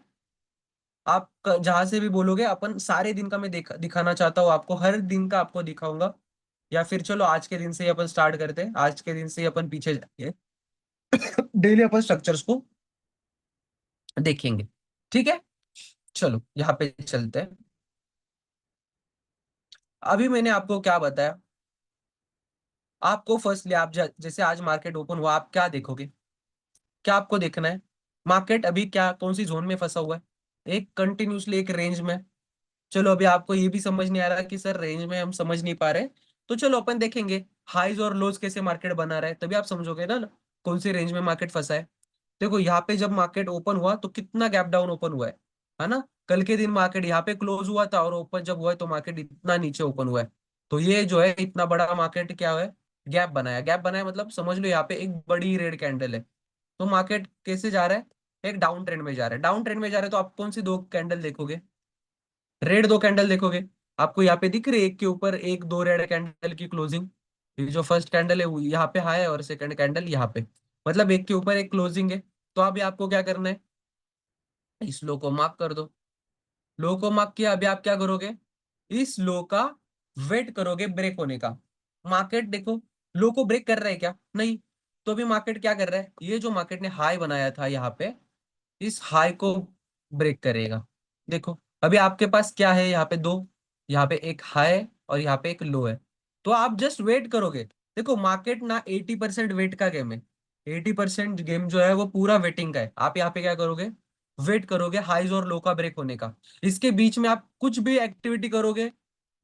आप जहां से भी बोलोगे, अपन सारे दिन का मैं दिखाना चाहता हूँ आपको, हर दिन का आपको दिखाऊंगा। या फिर चलो आज के दिन से ही अपन स्टार्ट करते हैं, आज के दिन से ही अपन पीछे जाएंगे। डेली अपन स्ट्रक्चर्स को देखेंगे। ठीक है, चलो यहाँ पे चलते हैं। अभी मैंने आपको क्या बताया? आपको फर्स्टली आप जैसे आज मार्केट ओपन हुआ, आप क्या देखोगे? क्या आपको देखना है? मार्केट अभी क्या, कौन सी जोन में फंसा हुआ है? एक कंटिन्यूसली एक रेंज में। चलो अभी आपको ये भी समझ नहीं आ रहा कि सर रेंज में हम समझ नहीं पा रहे, तो चलो अपन देखेंगे हाईज और लोज कैसे मार्केट बना रहा है, तभी आप समझोगे ना कौन सी रेंज में मार्केट फंसा है। देखो यहाँ पे जब मार्केट ओपन हुआ तो कितना गैप डाउन ओपन हुआ है ना? कल के दिन मार्केट यहाँ पे क्लोज हुआ था और ओपन जब हुआ है तो मार्केट इतना नीचे ओपन हुआ है। तो ये जो है इतना बड़ा मार्केट क्या है? गैप बनाया। गैप बनाया मतलब समझ लो यहाँ पे एक बड़ी रेड कैंडल है। तो मार्केट कैसे जा रहा है? एक डाउन ट्रेंड में जा रहा है। डाउन ट्रेंड में जा रहा है तो आप कौन सी दो कैंडल देखोगे? रेड दो कैंडल देखोगे। आपको यहाँ पे दिख रही है एक के ऊपर एक, दो रेड कैंडल की क्लोजिंग। ये जो फर्स्ट कैंडल है वो यहाँ पे हाई है और सेकंड कैंडल यहाँ पे, मतलब एक के ऊपर एक क्लोजिंग है। तो अभी आपको क्या करना है? इस लो को मार्क कर दो। लो को मार्क किया, अभी आप क्या करोगे? इस लो का वेट करोगे ब्रेक होने का। मार्केट देखो लो को ब्रेक कर रहा है क्या? नहीं। तो अभी मार्केट क्या कर रहा है? ये जो मार्केट ने हाई बनाया था यहाँ पे, इस हाई को ब्रेक करेगा। देखो अभी आपके पास क्या है? यहाँ पे दो, यहाँ पे एक हाई है और यहाँ पे एक लो है। तो आप जस्ट वेट करोगे। देखो मार्केट ना 80% वेट का गेम है। 80% गेम जो है वो पूरा वेटिंग का है। आप यहाँ पे क्या करोगे? वेट करोगे हाईज और लो का ब्रेक होने का। इसके बीच में आप कुछ भी एक्टिविटी करोगे?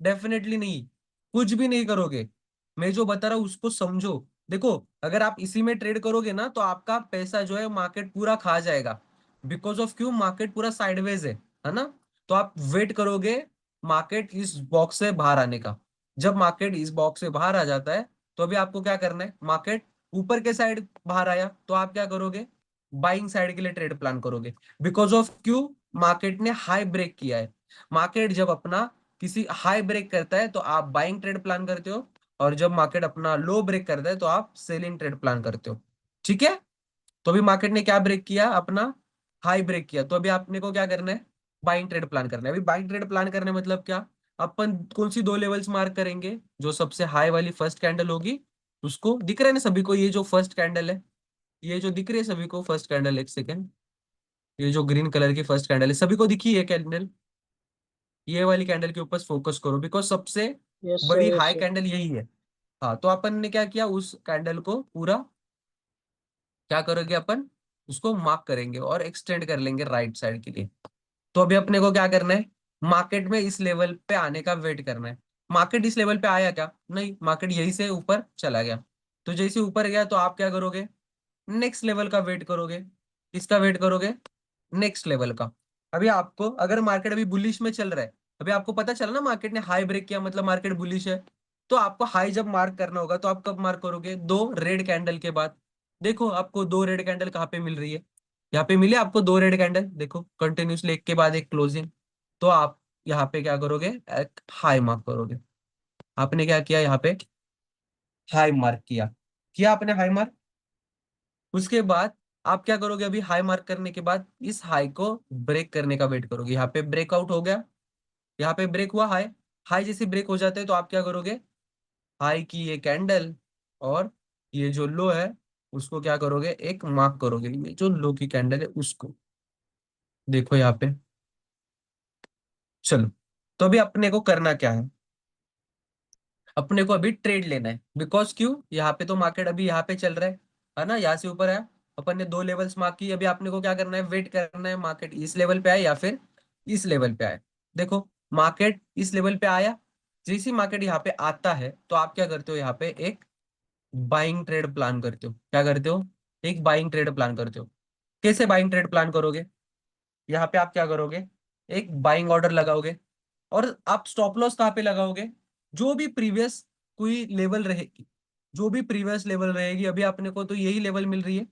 डेफिनेटली नहीं, कुछ भी नहीं करोगे। मैं जो बता रहा हूँ उसको समझो। देखो अगर आप इसी में ट्रेड करोगे ना तो आपका पैसा जो है मार्केट पूरा खा जाएगा। बिकॉज ऑफ क्यों? मार्केट पूरा साइडवेज है ना? तो आप वेट करोगे मार्केट इस बॉक्स से बाहर आने का। जब मार्केट इस बॉक्स से बाहर आ जाता है तो अभी आपको क्या करना है? मार्केट ऊपर के साइड बाहर आया तो आप क्या करोगे? बाइंग साइड के लिए ट्रेड प्लान करोगे। बिकॉज ऑफ क्यों? मार्केट ने हाई ब्रेक किया है। मार्केट जब अपना किसी हाई ब्रेक करता है तो आप बाइंग ट्रेड प्लान करते हो, और जब मार्केट अपना लो ब्रेक करता है तो आप सेलिंग ट्रेड प्लान करते हो। ठीक है। तो अभी मार्केट ने क्या ब्रेक किया? अपना हाई ब्रेक किया, तो अभी आपने को क्या करना है? बाइंग ट्रेड प्लान करना है। अभी बाइंग ट्रेड प्लान करने मतलब क्या? अपन कौन सी दो लेवल्स मार्क करेंगे? जो सबसे हाई वाली फर्स्ट कैंडल होगी उसको, दिख रहा है ना सभी को? ये जो फर्स्ट कैंडल है, ये जो दिख रही है सभी को फर्स्ट कैंडल, एक सेकेंड, ये जो ग्रीन कलर की फर्स्ट कैंडल है सभी को दिखी है कैंडल? ये वाली कैंडल के ऊपर फोकस करो, बिकॉज सबसे यस सर, बड़ी यस हाई सर। कैंडल यही है। हाँ, तो अपन ने क्या किया? उस कैंडल को पूरा क्या करोगे? अपन उसको मार्क करेंगे और एक्सटेंड कर लेंगे राइट साइड के लिए। तो अभी अपने को क्या करना है? मार्केट में इस लेवल पे आने का वेट करना है। मार्केट इस लेवल पे आया क्या? नहीं, मार्केट यही से ऊपर चला गया। तो जैसे ऊपर गया तो आप क्या करोगे? नेक्स्ट लेवल का वेट करोगे। किसका वेट करोगे? नेक्स्ट लेवल का। अभी आपको अगर मार्केट अभी बुलिश में चल रहा है, अभी आपको पता चला ना मार्केट ने हाई ब्रेक किया मतलब मार्केट बुलिश है। तो आपको हाई जब मार्क करना होगा तो आप कब मार्क करोगे? दो रेड कैंडल के बाद। देखो आपको दो रेड कैंडल कहाँ पे मिल रही है? यहाँ पे मिले आपको दो रेड कैंडल, देखो कंटिन्यूसली एक के बाद एक क्लोजिंग। तो आप यहाँ पे क्या करोगे? एक हाई मार्क करोगे। आपने क्या किया? यहाँ पे हाई मार्क किया। किया आपने हाई मार्क। उसके बाद आप क्या करोगे? अभी हाई मार्क करने के बाद इस हाई को ब्रेक करने का वेट करोगे। यहाँ पे ब्रेकआउट हो गया, यहाँ पे ब्रेक हुआ हाई। हाई जैसे ब्रेक हो जाते हैं तो आप क्या करोगे? हाई की ये कैंडल और ये जो लो है उसको क्या करोगे? एक मार्क करोगे। ये जो लो की कैंडल है उसको देखो यहाँ पे। चलो, तो अभी अपने को करना क्या है? अपने को अभी ट्रेड लेना है। बिकॉज क्यों? यहाँ पे तो मार्केट अभी यहाँ पे चल रहा है ना, यहाँ से ऊपर है। अपन ने दो लेवल्स मार्क की। अभी आपने को क्या करना है? वेट करना है मार्केट इस लेवल पे आए या फिर इस लेवल पे आए। देखो मार्केट इस लेवल पे आया, जैसे मार्केट यहाँ पे आता है तो आप क्या करते हो? यहाँ पे एक बाइंग ट्रेड प्लान करते हो। क्या करते हो? एक बाइंग ट्रेड प्लान करते हो। कैसे बाइंग ट्रेड प्लान करोगे? यहाँ पे आप क्या करोगे? एक बाइंग ऑर्डर लगाओगे। और आप स्टॉप लॉस कहाँ पे लगाओगे? जो भी प्रीवियस कोई लेवल रहेगी, जो भी प्रीवियस लेवल रहेगी, अभी अपने को तो यही लेवल मिल रही है,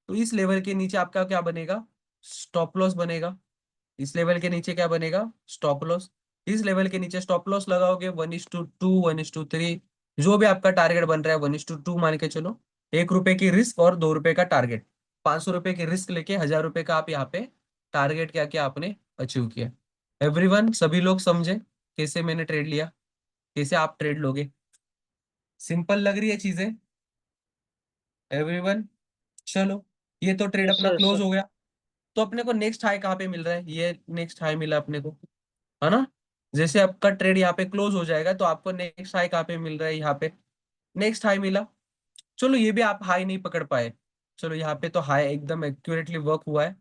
तो इस लेवल के नीचे आपका क्या बनेगा? स्टॉप लॉस बनेगा। इस लेवल के नीचे क्या बनेगा? Stop loss. इस लेवल के नीचे स्टॉप लॉस लगाओगे 1:2, 1:3, जो भी आपका टारगेट बन रहा है 1:2 मान के चलो। ₹1 की रिस्क और ₹2 का टारगेट। ₹500 की रिस्क लेके ₹1000 का आप यहाँ पे टारगेट क्या किया आपने? अचीव किया। एवरीवन, सभी लोग समझे कैसे मैंने ट्रेड लिया, कैसे आप ट्रेड लोगे? सिंपल लग रही है चीजें एवरीवन? चलो, ये तो ट्रेड यस अपना सर, यस क्लोज सर। हो गया। तो अपने को नेक्स्ट हाई कहाँ पे मिल रहा है? ये नेक्स्ट हाई मिला अपने को, है ना? जैसे आपका ट्रेड यहाँ पे क्लोज हो जाएगा तो आपको नेक्स्ट हाई कहाँ पे मिल रहा है? यहाँ पे नेक्स्ट हाई मिला। चलो ये भी आप हाई नहीं पकड़ पाए, चलो यहाँ पे तो हाई एकदम एक्यूरेटली वर्क हुआ है।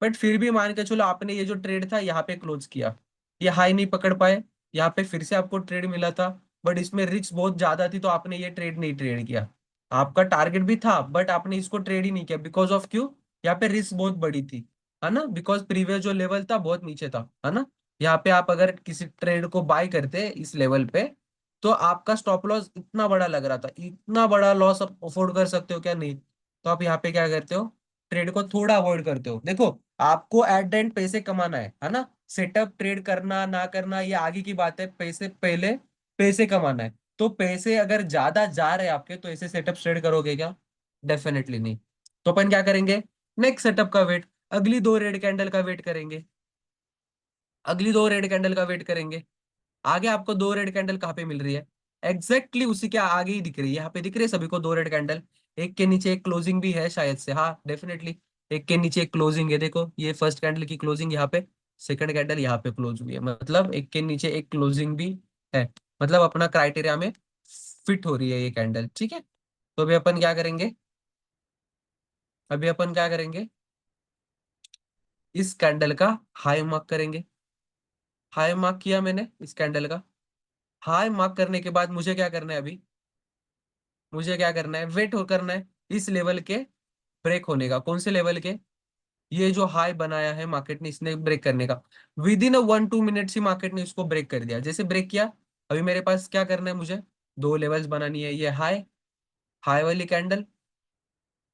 बट फिर भी मान के चलो आपने ये जो ट्रेड था यहाँ पे क्लोज किया, ये हाई नहीं पकड़ पाए, यहाँ पे फिर से आपको ट्रेड मिला था, बट इसमें रिस्क बहुत ज्यादा थी तो आपने ये ट्रेड नहीं ट्रेड किया। आपका टारगेट भी था बट आपने इसको ट्रेड ही नहीं किया। बिकॉज ऑफ क्यों? यहाँ पे रिस्क बहुत बड़ी थी, है ना? बिकॉज प्रीवियस जो लेवल था बहुत नीचे था, है ना? यहाँ पे आप अगर किसी ट्रेड को बाय करते इस लेवल पे तो आपका स्टॉप लॉस इतना बड़ा लग रहा था। इतना बड़ा लॉस आप अफोर्ड कर सकते हो क्या? नहीं। तो आप यहाँ पे क्या करते हो? ट्रेड को थोड़ा अवॉइड करते हो। देखो आपको एट द एंड पैसे कमाना है ना? सेटअप ट्रेड करना ना करना ये आगे की बात है, पैसे पहले पैसे कमाना है। तो पैसे अगर ज्यादा जा रहे हैं आपके तो ऐसे सेटअप ट्रेड करोगे क्या? डेफिनेटली नहीं। तो अपन क्या करेंगे? नेक्स्ट सेटअप का वेट, अगली दो रेड कैंडल का वेट करेंगे। अगली दो रेड कैंडल का वेट करेंगे। आगे आपको दो रेड कैंडल कहाँ पे मिल रही है? एग्जैक्टली उसी के आगे ही दिख रही है। यहाँ पे दिख रही है सभी को दो रेड कैंडल। एक के नीचे एक क्लोजिंग भी है शायद से, हाँ डेफिनेटली। एक के नीचे एक क्लोजिंग है, देखो ये फर्स्ट कैंडल की क्लोजिंग यहाँ पे, सेकंड कैंडल यहाँ पे क्लोज हुई है, मतलब एक के नीचे एक क्लोजिंग भी है। मतलब अपना क्राइटेरिया में फिट हो रही है ये कैंडल, ठीक है? तो अभी अपन क्या करेंगे? अभी अपन क्या करेंगे? इस कैंडल का हाई मार्क करेंगे। हाई मार्क किया मैंने इस कैंडल का। हाई मार्क करने के बाद मुझे क्या करना है? अभी मुझे क्या करना है? वेट हो करना है इस लेवल के ब्रेक होने का। कौन से लेवल के? ये जो हाई बनाया है मार्केट ने, इसने ब्रेक करने का। With in 1-2 minutes he market ने इसको ब्रेक कर दिया। जैसे ब्रेक किया, अभी मेरे पास क्या करना है? मुझे दो लेवल्स बनानी है। ये हाई, हाई वाली कैंडल,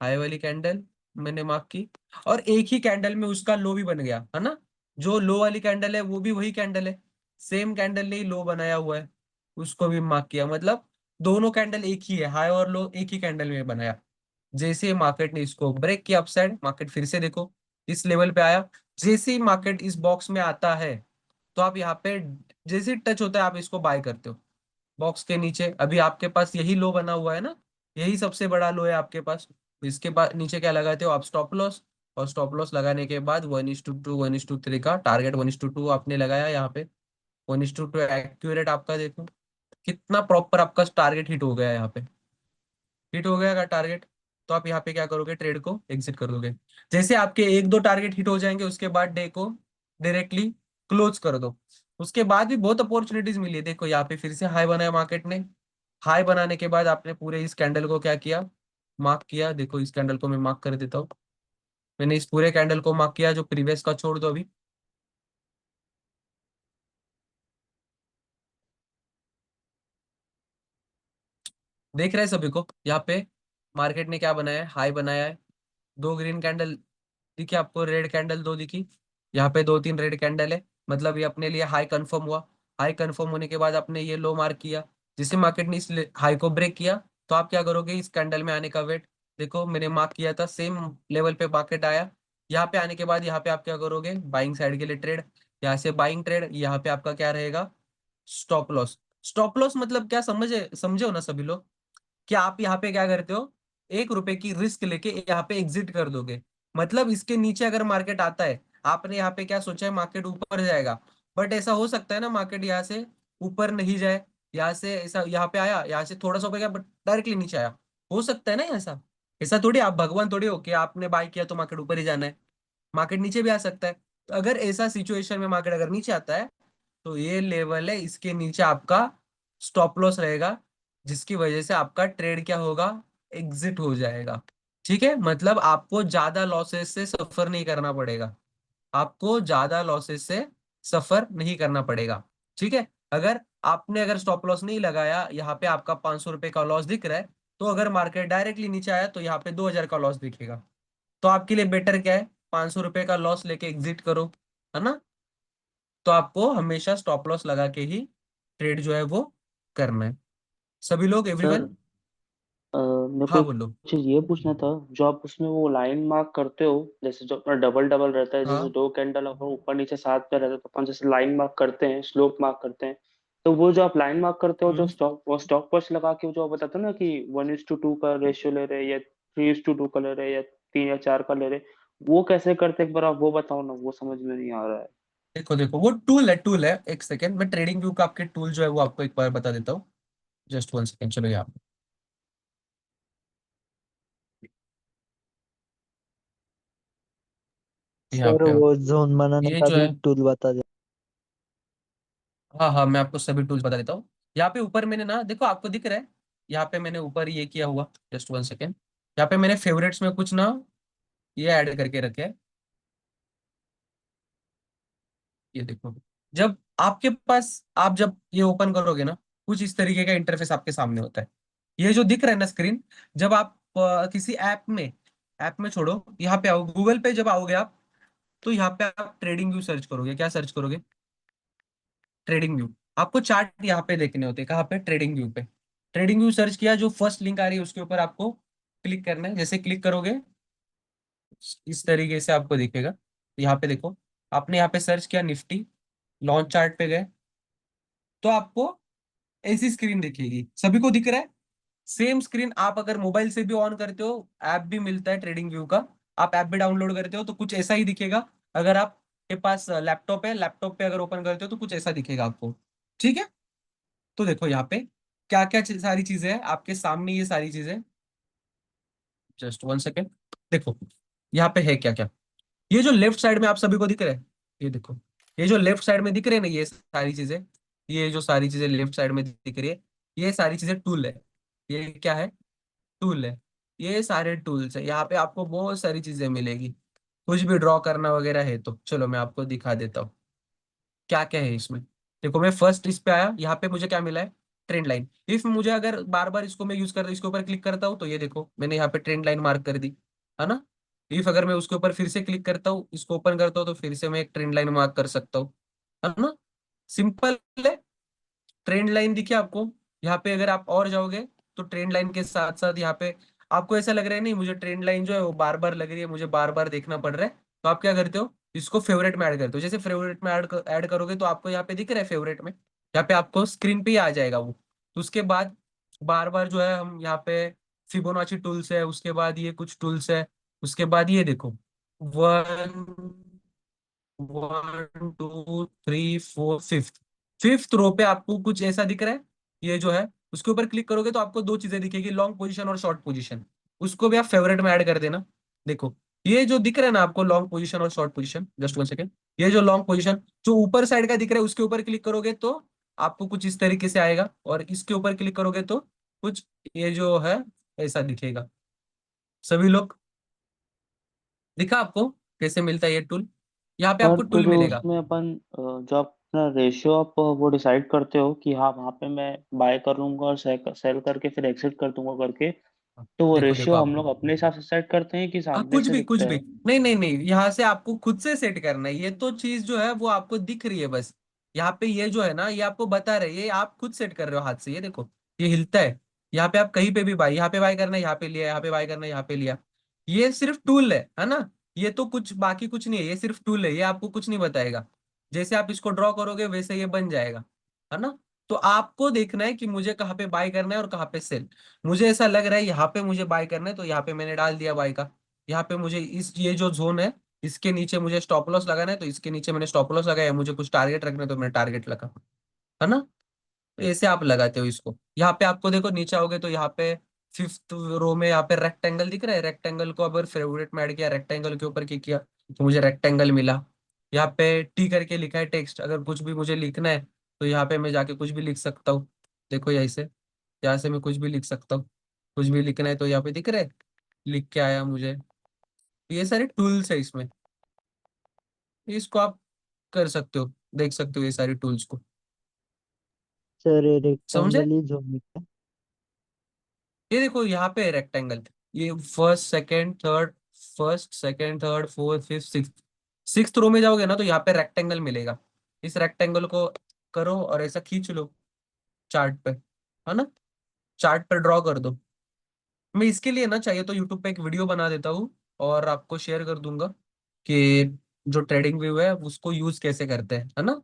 हाई वाली कैंडल मैंने मार्क की। और एक ही कैंडल में उसका लो भी बन गया, है ना? जो लो वाली कैंडल है वो भी वही कैंडल है, सेम कैंडल ने ही लो बनाया हुआ है, उसको भी मार्क किया। मतलब दोनों कैंडल एक ही है, हाई और लो एक ही कैंडल में बनाया। जैसे मार्केट ने इसको ब्रेक किया अपसाइड, मार्केट फिर से देखो इस लेवल पे आया। जैसे ही मार्केट इस बॉक्स में आता है तो आप यहाँ पे जैसे टच होता है आप इसको बाय करते हो। बॉक्स के नीचे अभी आपके पास यही लो बना हुआ है ना, यही सबसे बड़ा लो है आपके पास। इसके बाद नीचे क्या लगाते हो आप? Stop loss. और स्टॉप लॉस लगाने के बाद 1:2, 1:3 का टारगेट, 1:2 आपने लगाया यहाँ पे। 1:2 एक्यूरेट आपका, देखो कितना प्रॉपर आपका टारगेट हिट हो गया यहाँ पे। हिट हो गया का टारगेट, तो आप यहाँ पे क्या करोगे? ट्रेड को एग्जिट कर दोगे। जैसे आपके एक दो टारगेट हिट हो जाएंगे उसके बाद डे को डायरेक्टली क्लोज कर दो। उसके बाद भी बहुत अपॉर्चुनिटीज मिली है। देखो यहाँ पे फिर से हाई बनाया मार्केट ने। हाई बनाने के बाद आपने पूरे इस कैंडल को क्या किया? मार्क किया। देखो इस कैंडल को मैं मार्क कर देता हूँ। मैंने इस पूरे कैंडल को मार्क किया, जो प्रीवियस का छोड़ दो अभी। देख रहे हैं सभी को यहाँ पे मार्केट ने क्या बनाया है, हाई बनाया है, दो ग्रीन कैंडल दिखी आपको, रेड कैंडल दो दिखी, यहाँ पे दो तीन रेड कैंडल है, मतलब ये अपने लिए हाई कंफर्म हुआ। हाई कंफर्म होने के बाद आपने ये लो मार्क किया, जिससे मार्केट ने इस हाई को ब्रेक किया, तो आप क्या करोगे, इस कैंडल में आने का वेट, देखो मैंने मार्क किया था, सेम लेवल पे मार्केट आया, यहाँ पे आने के बाद यहाँ पे आप क्या करोगे, बाइंग साइड के लिए ट्रेड, यहाँ से बाइंग ट्रेड, यहाँ पे आपका क्या रहेगा, स्टॉप लॉस। स्टॉप लॉस मतलब क्या, समझे समझे हो ना सभी लोग, कि आप यहाँ पे क्या करते हो, 1 रुपए की रिस्क लेके यहाँ पे एग्जिट कर दोगे। मतलब इसके नीचे अगर मार्केट आता है, आपने यहाँ पे क्या सोचा है, मार्केट ऊपर जाएगा, बट ऐसा हो सकता है ना, मार्केट यहाँ से ऊपर नहीं जाए, यहाँ से ऐसा यहाँ पे आया, यहाँ से थोड़ा सा ऊपर गया बट डायरेक्टली नीचे आया, हो सकता है ना ऐसा। ऐसा थोड़ी आप भगवान थोड़ी हो कि आपने बाय किया तो मार्केट ऊपर ही जाना है, मार्केट नीचे भी आ सकता है। तो अगर ऐसा सिचुएशन में मार्केट अगर नीचे आता है, तो ये लेवल है, इसके नीचे आपका स्टॉप लॉस रहेगा, जिसकी वजह से आपका ट्रेड क्या होगा, एग्जिट हो जाएगा। ठीक है, मतलब आपको ज्यादा लॉसेस से सफर नहीं करना पड़ेगा, आपको ज्यादा लॉसेस से सफर नहीं करना पड़ेगा। ठीक है, अगर स्टॉप लॉस नहीं लगाया, यहाँ पे आपका 500 रुपए का लॉस दिख रहा है, तो अगर मार्केट डायरेक्टली नीचे आया तो यहाँ पे 2000 का लॉस दिखेगा, तो आपके लिए बेटर क्या है, 500 रुपए का लॉस लेके एग्जिट करो, है ना। तो आपको हमेशा स्टॉप लॉस लगा के ही ट्रेड जो है वो करना है, सभी लोग, सर एवरीवन। मेरे को हाँ एक बोलो। चीज ये पूछना था, जो आप उसमें वो लाइन मार्क करते हो, जैसे जो अपना डबल डबल रहता है, जैसे हाँ। दो कैंडल अपन ऊपर नीचे साथ पे रहता है, तो अपन जैसे लाइन मार्क करते हैं, स्लोप मार्क करते हैं, तो वो जो आप लाइन मार्क करते हो, जो हम्म। स्टॉक वॉच लगा के जो आप बताते हो ना कि 1:2 का रेशियो ले रहे हैं, या 3:2 का ले रहे हैं, या 3 या 4 का ले रहे हैं, वो कैसे करते हैं, एक बार आप वो बताओ ना, वो समझ में नहीं आ रहा है। देखो देखो, वो टूल है, एक सेकेंड, मैं ट्रेडिंग व्यू का आपके टूल जो है वो आपको एक बार बता देता हूँ, जस्ट 1 सेकेंड, चलो यहाँ यहाँ सर पे आओ। वो जोन बनाने ये का जो भी है, टूल बता दे। हाँ हाँ, मैं आपको सभी टूल्स बता देता हूँ। यहाँ पे ऊपर मैंने ना, देखो आपको दिख रहा है, यहाँ पे मैंने ऊपर ये किया हुआ, जस्ट 1 सेकेंड, यहाँ पे मैंने फेवरेट्स में कुछ ना ये ऐड करके रखे है, ये देखो। जब आपके पास, आप जब ये ओपन करोगे ना, कुछ इस तरीके का इंटरफेस आपके सामने होता है, ये जो दिख रहा है ना स्क्रीन, जब आप किसी ऐप में छोड़ो, यहाँ पे आओ, गूगल पे जब आओगे आप, तो यहाँ पे आप ट्रेडिंग व्यू सर्च करोगे, क्या सर्च करोगे, ट्रेडिंग व्यू। आपको चार्ट यहाँ पे देखने होते हैं, कहाँ पे, ट्रेडिंग व्यू पे। ट्रेडिंग व्यू सर्च किया, जो फर्स्ट लिंक आ रही है उसके ऊपर आपको क्लिक करना है, जैसे क्लिक करोगे इस तरीके से आपको दिखेगा। यहाँ पे देखो, आपने यहाँ पे सर्च किया निफ्टी, लॉन्च चार्ट पे गए, तो आपको ऐसी स्क्रीन दिखेगी, सभी को दिख रहा है, सेम स्क्रीन। आप अगर मोबाइल से भी ऑन करते हो, ऐप भी मिलता है ट्रेडिंग व्यू का, आप ऐप भी डाउनलोड करते हो तो कुछ ऐसा ही दिखेगा। अगर आपके पास लैपटॉप है, लैपटॉप पे अगर ओपन करते हो तो कुछ ऐसा दिखेगा आपको। ठीक है, तो देखो यहाँ पे क्या क्या सारी चीजें हैं आपके सामने, ये सारी चीजें, जस्ट 1 सेकेंड, देखो यहाँ पे है क्या क्या। ये जो लेफ्ट साइड में आप सभी को दिख रहा है, ये देखो, ये जो लेफ्ट साइड में दिख रहे हैं ना, ये सारी चीजें, ये जो सारी चीजें लेफ्ट साइड में दिख रही है, ये सारी चीजें टूल है। ये क्या है, टूल है। ये सारे टूल्स है, यहाँ पे आपको बहुत सारी चीजें मिलेगी, कुछ भी ड्रॉ करना वगैरह है तो चलो मैं आपको दिखा देता हूँ क्या क्या है इसमें। देखो मैं फर्स्ट इस पे आया, यहाँ पे मुझे क्या मिला है, ट्रेंड लाइन। इफ मुझे अगर बार बार इसको मैं यूज कर इसके ऊपर क्लिक करता हूँ, तो ये देखो मैंने यहाँ पे ट्रेंड लाइन मार्क कर दी, है ना। इफ अगर मैं उसके ऊपर फिर से क्लिक करता हूँ, इसको ओपन करता हूँ, तो फिर से मैं एक ट्रेंड लाइन मार्क कर सकता हूँ, है ना। सिंपल है। ट्रेंड लाइन दिखी आपको, यहाँ पे अगर आप और जाओगे, तो ट्रेंड लाइन के साथ साथ यहाँ पे आपको ऐसा लग रहा है, नहीं मुझे ट्रेंड लाइन जो है वो बार बार लग रही है, मुझे बार बार देखना पड़ रहा है, तो आप क्या करते हो, इसको फेवरेट में ऐड करते हो। जैसे फेवरेट में ऐड करोगे, तो आपको यहाँ पे दिख रहा है फेवरेट में, यहाँ पे आपको स्क्रीन पे ही आ जाएगा वो। तो उसके बाद बार बार जो है हम यहाँ पे फिबोनाची टूल्स है, उसके बाद ये कुछ टूल्स है, उसके बाद ये देखो, 1 1 2 3 4 फिफ्थ, फिफ्थ रो पे आपको कुछ ऐसा दिख रहा है, ये जो है उसके ऊपर क्लिक करोगे तो आपको दो चीजें दिखेगी, लॉन्ग पोजीशन और शॉर्ट पोजीशन। उसको भी आप फेवरेट में ऐड कर देना। देखो ये जो दिख रहा है ना आपको, लॉन्ग पोजीशन और शॉर्ट पोजीशन, जस्ट 1 सेकेंड, ये जो लॉन्ग पोजीशन जो ऊपर साइड का दिख रहा है, उसके ऊपर क्लिक करोगे तो आपको कुछ इस तरीके से आएगा, और इसके ऊपर क्लिक करोगे तो कुछ ये जो है ऐसा दिखेगा। सभी लोग, दिखा आपको कैसे मिलता है ये टूल, यहाँ पे सर आपको तो टूल जो मिलेगा। उसमें अपन जो आप ना रेशियो आप वो डिसाइड करते हो कि हाँ वहाँ पे मैं बाय कर लूंगा और सेल करके फिर एग्जिट कर दूंगा करके, तो वो देखो देखो रेशियो आप, हम लोग अपने हिसाब से सेट करते हैं कि हाँ सामने कुछ से भी कुछ दिखता भी, है? नहीं नहीं नहीं, यहाँ से आपको खुद से सेट करना है। ये तो चीज जो है वो आपको दिख रही है बस। यहाँ पे ये जो है ना, ये आपको बता रहे हैं, ये आप खुद सेट कर रहे हो हाथ से। ये देखो, ये हिलता है। यहाँ पे आप कहीं पे भी बाय, यहाँ पे बाय करना है, यहाँ पे लिया, यहाँ पे बाय करना है, यहाँ पे लिया। ये सिर्फ टूल है ना। ये तो कुछ बाकी कुछ नहीं है, ये सिर्फ टूल है, ये आपको कुछ नहीं बताएगा। जैसे आप इसको ड्रॉ करोगे वैसे ये बन जाएगा, है ना। तो आपको देखना है कि मुझे कहाँ पे बाय करना है और कहाँ पे सेल। मुझे ऐसा लग रहा है यहाँ पे मुझे बाय करना है, तो यहाँ पे मैंने डाल दिया बाय का। यहाँ पे मुझे इस ये जो जोन है, इसके नीचे मुझे स्टॉप लॉस लगाना है, तो इसके नीचे मैंने स्टॉप लॉस लगाया। मुझे कुछ टारगेट रखना है तो मैंने टारगेट लगा, है ना। तो ऐसे आप लगाते हो इसको। यहाँ पे आपको देखो नीचे आओगे तो यहाँ पे फिफ्थ रो में यहाँ पे रेक्टेंगल दिख रहा है। रेक्टेंगल को अगर फेवरेट में ऐड किया, रेक्टेंगल के ऊपर क्लिक किया, तो मुझे रेक्टेंगल मिला। यहाँ पे टी करके लिखा है टेक्स्ट, अगर कुछ भी मुझे लिखना है तो यहाँ पे मैं जाके कुछ भी लिख सकता हूँ। देखो यहीं से, यहाँ से मैं कुछ भी लिख सकता हूँ। कुछ भी लिखना है तो यहाँ पे दिख रहा है, लिख के आया मुझे। ये सारे टूल्स है इसमें, इसको आप कर सकते हो, देख सकते हो ये सारी टूल्स को। सर ये समझे। रेक्टेंगल ही जोन है। ये देखो यहाँ पे रेक्टेंगल, ये first second third, first second third fourth fifth six, six row में जाओगे ना तो यहाँ पे रेक्टेंगल मिलेगा। इस रेक्टेंगल को करो और ऐसा खींच लो चार्ट पे, है ना। चार्ट पर ड्रॉ कर दो। मैं इसके लिए ना चाहिए तो यूट्यूब पे एक वीडियो बना देता हूँ और आपको शेयर कर दूंगा कि जो ट्रेडिंग व्यू है उसको यूज कैसे करते हैं, है ना।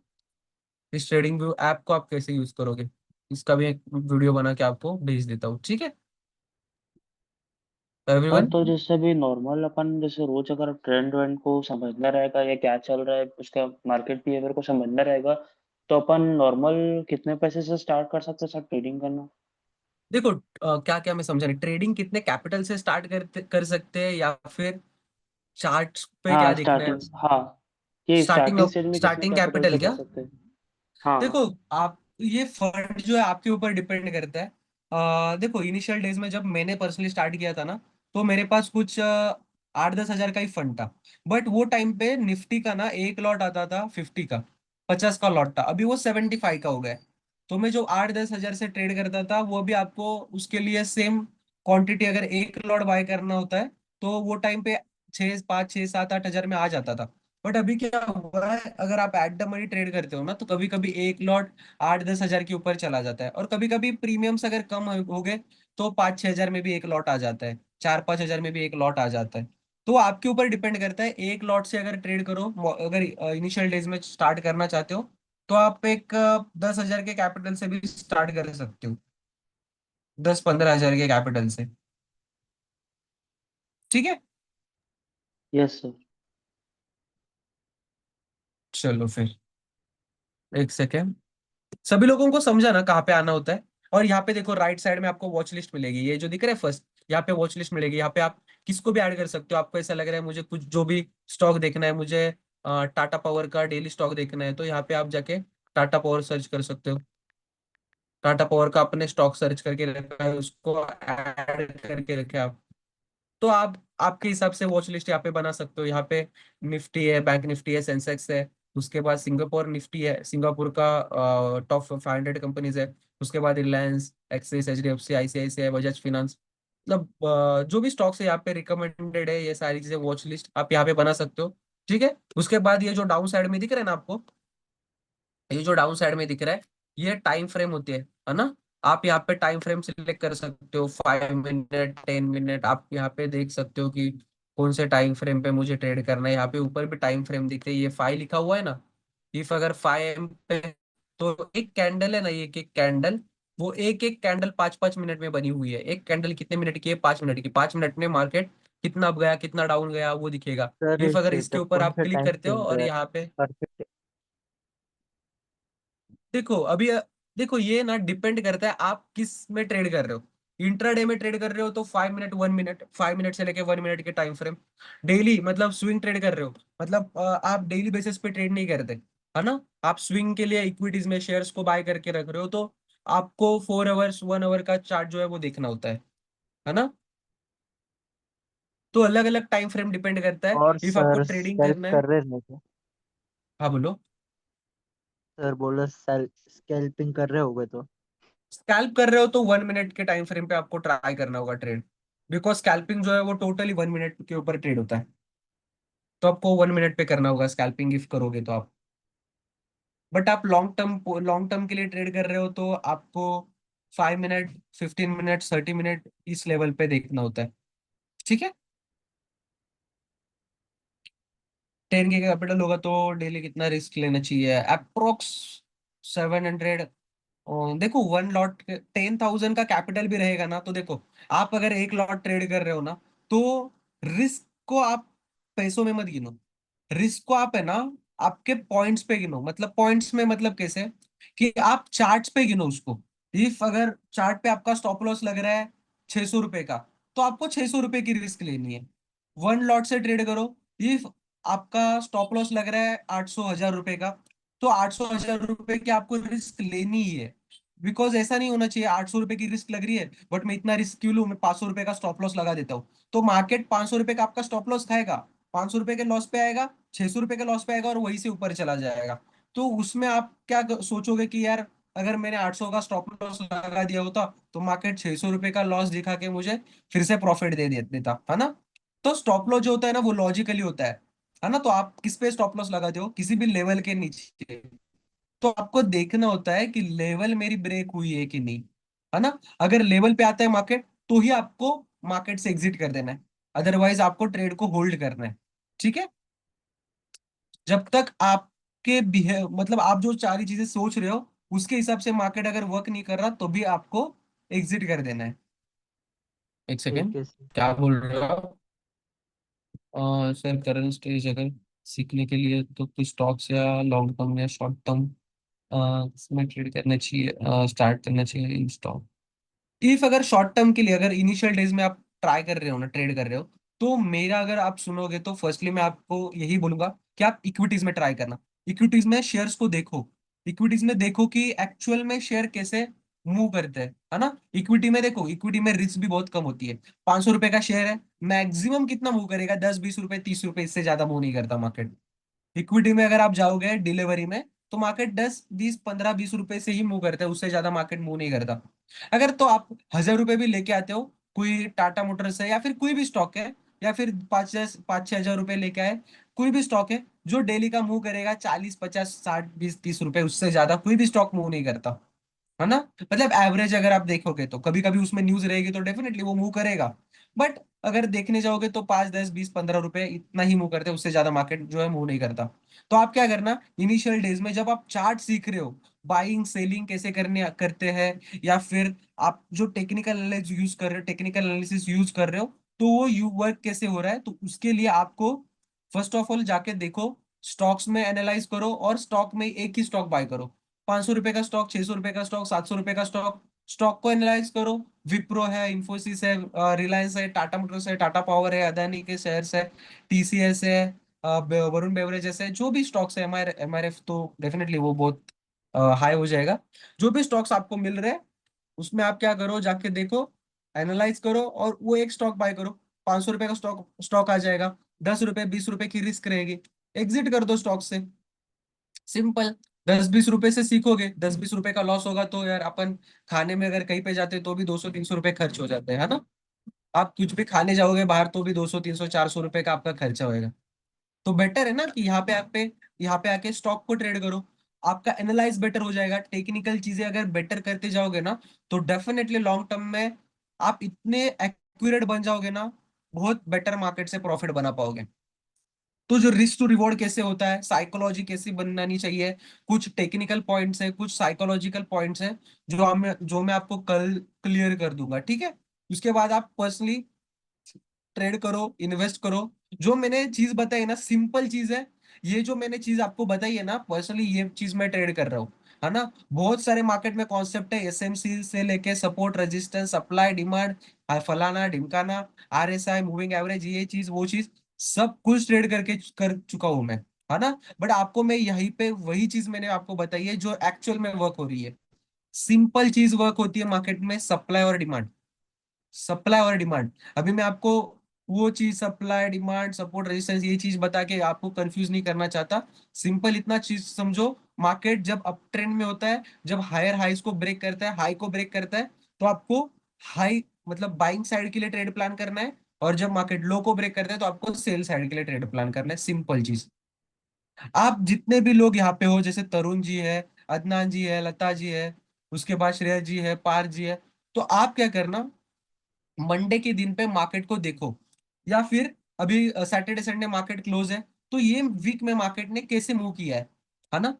इस ट्रेडिंग व्यू ऐप को आप कैसे यूज करोगे, इसका भी एक वीडियो बना के आपको भेज देता हूँ, ठीक है और एवरीवन। तो जैसे भी नॉर्मल अपन जैसे रोज अगर ट्रेंड वेंड को समझना रहेगा या क्या चल रहा है उसका मार्केट बिहेवियर को समझना रहेगा, तो अपन नॉर्मल कितने पैसे से स्टार्ट कर सकते हैं सर ट्रेडिंग करना? देखो क्या क्या मैं समझा नहीं, ट्रेडिंग कितने कैपिटल से स्टार्ट कर सकते हैं या फिर चार्ट्स पे क्या हाँ देखना है। स्टार्टिंग, हाँ ये स्टार्टिंग स्टार्टिंग स्टेज में कितने स्टार्टिंग कैपिटल कैपिटल से कर क्या। सकते हैं? हाँ। देखो आप, ये फंड जो है आपके ऊपर डिपेंड करता है। देखो इनिशियल डेज में जब मैंने पर्सनली स्टार्ट किया था ना, तो मेरे पास कुछ 8-10 हजार का ही फंड था। बट वो टाइम पे निफ्टी का ना एक लॉट आता था 50 का, 50 का लॉट था। अभी वो 75 का हो गया है। तो मैं जो 8-10 हजार से ट्रेड करता था, वो भी आपको उसके लिए सेम क्वांटिटी, अगर एक लॉट बाय करना होता है तो वो टाइम पे 6, 5, 6, 7, 8 हजार में आ जाता था। बट अभी क्या हुआ है, अगर आप एट द मनी ट्रेड करते हो ना, तो कभी कभी एक लॉट 8-10 हजार के ऊपर चला जाता है, और कभी कभी प्रीमियम्स अगर कम हो गए तो 5-6 हजार में भी एक लॉट आ जाता है, 4-5 हजार में भी एक लॉट आ जाता है। तो आपके ऊपर डिपेंड करता है। एक लॉट से अगर ट्रेड करो, अगर इनिशियल डेज में स्टार्ट करना चाहते हो, तो आप एक 10 हजार के कैपिटल से भी स्टार्ट कर सकते हो, 10-15 हजार के कैपिटल से, ठीक है। Yes sir. चलो फिर, एक सेकेंड। सभी लोगों को समझा ना कहाँ पे आना होता है। और यहाँ पे देखो राइट साइड में आपको वॉच लिस्ट मिलेगी, ये जो दिख रहा है फर्स्ट, यहाँ पे वॉच लिस्ट मिलेगी। यहाँ पे आप किसको भी ऐड कर सकते हो। आपको ऐसा लग रहा है मुझे कुछ जो भी स्टॉक देखना है, मुझे टाटा पावर का डेली स्टॉक देखना है, तो यहाँ पे आप जाके टाटा पावर सर्च कर सकते हो। टाटा पावर का अपने स्टॉक सर्च करके रखा है, उसको ऐड करके रखे आप। तो आप आपके हिसाब से वॉच लिस्ट यहाँ पे बना सकते हो। यहाँ पे निफ्टी है, बैंक निफ्टी है, सेंसेक्स है। उसके बाद सिंगापुर निफ्टी है, सिंगापुर का टॉप 500 कंपनीज है। उसके बाद Reliance, axis, HDFC, ICICI, Bajaj finance, मतलब जो भी स्टॉक्स है यहाँ पे रिकमेंडेड है, ये सारी चीजें वॉच लिस्ट आप यहाँ पे बना सकते हो, ठीक है। उसके बाद ये जो डाउन साइड में दिख रहा है ना आपको, ये जो डाउन साइड में दिख रहा है, ये टाइम फ्रेम होती है ना। आप यहाँ पे टाइम फ्रेम सिलेक्ट कर सकते हो, 5 मिनट, 10 मिनट। आप यहाँ पे देख सकते हो कि कौन से टाइम फ्रेम पे मुझे ट्रेड करना है। यहाँ पे ऊपर भी टाइम फ्रेम दिख रही है, ये 5 लिखा हुआ है ना। इफ अगर 5 पे, तो एक कैंडल है ना, ये एक एक कैंडल, वो एक एक कैंडल 5-5 मिनट में बनी हुई है। एक कैंडल कितने मिनट की है, 5 मिनट की। 5 मिनट में मार्केट कितना अप गया, कितना डाउन गया, वो दिखेगा। सर इफ इस अगर इसके सेटअप ऊपर कौन आप से क्लिक टाइम करते हो फ्रेम और पे है? यहाँ पे परफेक्ट। देखो अभी, देखो ये ना डिपेंड करता है आप किस में ट्रेड कर रहे हो। इंट्राडे में ट्रेड कर रहे हो तो 5 मिनट, 1 मिनट, 5 मिनट से लेके 1 मिनट के टाइम फ्रेम। डेली मतलब स्विंग ट्रेड कर रहे हो, मतलब आप डेली बेसिस पे ट्रेड नहीं करते, है ना। आप स्विंग के लिए इक्विटीज में शेयर्स को बाय करके रख रहे हो, तो आपको 4 आवर्स, 1 आवर का चार्ट जो है वो देखना होता है ना। तो अलग अलग टाइम फ्रेम डिपेंड करता है। और इफ आपको सर ट्रेडिंग सेल्फ करना है, कर रहे हैं क्या? हाँ बोलो। सर बोला स्कैल्पिंग कर रहे होगे तो। स्कैल्प कर रहे हो तो 1 मिनट के टाइम फ्रेम पे आपको ट्राई करना होगा ट्रेड, बिकॉज स्कैल्पिंग जो है वो टोटली 1 मिनट के ऊपर ट्रेड होता है। तो आपको 1 मिनट पे करना होगा स्कैल्पिंग इफ करोगे तो आप। बट आप लॉन्ग टर्म के लिए ट्रेड कर रहे हो तो आपको 5 मिनट, 15 मिनट, 30 मिनट इस लेवल पे देखना होता है। ठीक है। 10K का कैपिटल होगा तो डेली कितना रिस्क लेना चाहिए? अप्रोक्स 700। देखो 1 लॉट 10,000 का कैपिटल भी रहेगा ना, तो देखो आप अगर 1 लॉट ट्रेड कर रहे हो ना, तो रिस्क को आप पैसों में मत गिनो। रिस्क को आप है ना आपके पॉइंट्स पे गिनो। मतलब पॉइंट्स में मतलब कैसे कि आप चार्ट्स पे गिनो उसको। इफ अगर चार्ट पे आपका स्टॉप लॉस लग रहा है 600 रुपए का, तो आपको 600 रुपए की रिस्क लेनी है। 1 लॉट से ट्रेड करो। इफ आपका स्टॉप लॉस लग रहा है 800 1000 रुपए का, तो 800 1000 रुपए की आपको रिस्क लेनी ही है। बिकॉज ऐसा नहीं होना चाहिए 800 रुपए की रिस्क लग रही है बट मैं इतना रिस्क क्यों लूं, मैं 500 रुपए का स्टॉप लॉस लगा देता हूँ। तो मार्केट 500 रुपए का आपका स्टॉप लॉस खाएगा, 500 रुपए के लॉस पे आएगा, 600 रुपए के लॉस पे आएगा और वहीं से ऊपर चला जाएगा। तो उसमें आप क्या सोचोगे कि यार अगर मैंने 800 का स्टॉप लॉस लगा दिया होता तो मार्केट 600 रुपए का लॉस दिखा के मुझे फिर से प्रॉफिट देता है ना। तो स्टॉप लॉस जो होता है ना वो लॉजिकली होता है ना। तो आप किस पे स्टॉप लॉस लगाते हो? किसी भी लेवल के नीचे। तो आपको देखना होता है कि लेवल मेरी ब्रेक हुई है कि नहीं, है ना। अगर लेवल पे आता है मार्केट तो ही आपको मार्केट से एग्जिट कर देना है, अदरवाइज आपको ट्रेड को होल्ड करना है। ठीक है। जब तक आपके बिहेव मतलब आप जो सारी चीजें सोच रहे हो उसके हिसाब से मार्केट अगर वर्क नहीं कर रहा तो भी आपको एग्जिट कर देना है। एक ठीक सेकेंड, है सर। क्या बोल रहे हो आप? सर करंट स्टेज अगर सीखने के लिए तो कुछ स्टॉक्स या लॉन्ग टर्म या शॉर्ट टर्म इसमें ट्रेड करना चाहिए, स्टार्ट करना चाहिए इन स्टॉक। इफ अगर शॉर्ट टर्म के लिए अगर इनिशियल डेज में आप ट्राई कर रहे हो ना, ट्रेड कर रहे हो, तो मेरा अगर आप सुनोगे तो फर्स्टली मैं आपको यही बोलूंगा कि आप इक्विटीज में ट्राई करना। इक्विटीज में शेयर्स को देखो। इक्विटीज में देखो कि एक्चुअल में शेयर कैसे मूव करते हैं, है ना। इक्विटी में देखो, इक्विटी में रिस्क भी बहुत कम होती है। 500 रुपए का शेयर है, मैक्सिमम कितना मूव करेगा? 10 20 रुपए, 30 रुपए, इससे ज्यादा मूव नहीं करता मार्केट। इक्विटी में अगर आप जाओगे डिलीवरी में तो मार्केट 10 20 15 20 रुपए से ही मूव करता है, उससे ज्यादा मार्केट मूव नहीं करता। अगर तो आप 1000 रुपए भी लेके आते हो, कोई टाटा मोटर्स है या फिर कोई भी स्टॉक है, या फिर 5 6 हजार रुपए लेके आए, कोई भी स्टॉक है जो डेली का मूव करेगा 40 50 60 20 30 रुपए, उससे ज्यादा कोई भी स्टॉक मूव नहीं करता, है ना। मतलब एवरेज अगर आप देखोगे तो कभी कभी उसमें न्यूज रहेगी तो डेफिनेटली वो मूव करेगा। बट अगर देखने जाओगे तो 5 10 20 15 रुपए इतना ही मूव करते हैं, उससे ज्यादा मार्केट जो है मूव नहीं करता। तो आप क्या करना, इनिशियल डेज में जब आप चार्ट सीख रहे हो, बाइंग सेलिंग कैसे करने करते हैं, या फिर आप जो टेक्निकल एनालिसिस यूज कर रहे हो, टेक्निकल एनालिसिस यूज कर रहे हो, तो वो यू वर्क कैसे हो रहा है, तो उसके लिए आपको फर्स्ट ऑफ ऑल जाके देखो, स्टॉक्स में एनालाइज करो और स्टॉक में एक ही स्टॉक बाय करो। 500 रुपए का स्टॉक, 600 रुपए का स्टॉक, 700 रुपए का स्टॉक, स्टॉक को एनालाइज करो। विप्रो है, इंफोसिस है, रिलायंस है, टाटा मोटर्स है, टाटा पावर है, अदानी के शेयर्स है, टीसीएस है, वरुण बेवरेजेस है, जो भी स्टॉक्स है, एमआरएफ तो डेफिनेटली वो बहुत हाई हो जाएगा। जो भी स्टॉक्स आपको मिल रहे हैं उसमें आप क्या करो, जाके देखो, एनालाइज करो और वो एक स्टॉक बाय करो। 500 रुपए का स्टॉक स्टॉक आ जाएगा, 10 रुपए 20 रुपए की रिस्क रहेगी, एग्जिट कर दो स्टॉक से। सिंपल। 10 20 रुपए से सीखोगे, 10 20 रुपए का लॉस होगा तो यार अपन खाने में अगर कहीं पे जाते तो भी 200 300 रुपए खर्च हो जाते हैं, है ना। आप कुछ भी खाने जाओगे बाहर तो भी 200 300 400 रुपए का आपका खर्चा होएगा। तो बेटर है ना कि यहाँ पे आके स्टॉक को ट्रेड करो। आपका एनालाइज बेटर हो जाएगा, टेक्निकल चीजें अगर बेटर करते जाओगे ना, तो डेफिनेटली लॉन्ग टर्म में आप इतने एक्यूरेट बन जाओगे ना, बहुत बेटर मार्केट से प्रॉफिट बना पाओगे। तो जो रिस्क टू रिवॉर्ड कैसे होता है, साइकोलॉजी कैसी बनानी चाहिए, कुछ टेक्निकल पॉइंट्स है, कुछ साइकोलॉजिकल पॉइंट्स है, जो मैं आपको कल क्लियर कर दूंगा। ठीक है। उसके बाद आप पर्सनली ट्रेड करो, इन्वेस्ट करो। जो मैंने चीज बताई ना, सिंपल चीज है। ये जो मैंने चीज आपको बताई है ना, पर्सनली ये चीज मैं ट्रेड कर रहा हूँ, है ना। बहुत सारे मार्केट में कॉन्सेप्ट है, एसएमसी से लेके सपोर्ट रेजिस्टेंस सप्लाई डिमांड, फलाना ढिमकाना, आरएसआई मूविंग एवरेज, ये चीज वो चीज सब कुछ ट्रेड करके कर चुका हूं मैं, है ना। बट आपको मैं यहीं पे वही चीज मैंने आपको बताई है जो एक्चुअल में वर्क हो रही है। सिंपल चीज वर्क होती है मार्केट में, सप्लाई और डिमांड। सप्लाई और डिमांड। अभी मैं आपको वो चीज, सप्लाई डिमांड सपोर्ट रेजिस्टेंस, ये चीज बता के आपको कंफ्यूज नहीं करना चाहता। सिंपल इतना चीज समझो, मार्केट जब अप ट्रेंड में होता है, जब हायर हाईज को ब्रेक करता है, हाई को ब्रेक करता है, तो आपको हाई मतलब बाइंग साइड के लिए ट्रेड प्लान करना है, और जब मार्केट लो को ब्रेक करता है तो आपको सेल साइड के लिए ट्रेड प्लान करना है। सिंपल चीज। आप जितने भी लोग यहाँ पे हो, जैसे तरुण जी है, अदनान जी है, लता जी है, उसके बाद श्रेया जी है, पार जी है, तो आप क्या करना, मंडे के दिन पे मार्केट को देखो, या फिर अभी सैटरडे संडे मार्केट क्लोज है, तो ये वीक में मार्केट ने कैसे मूव किया है ना,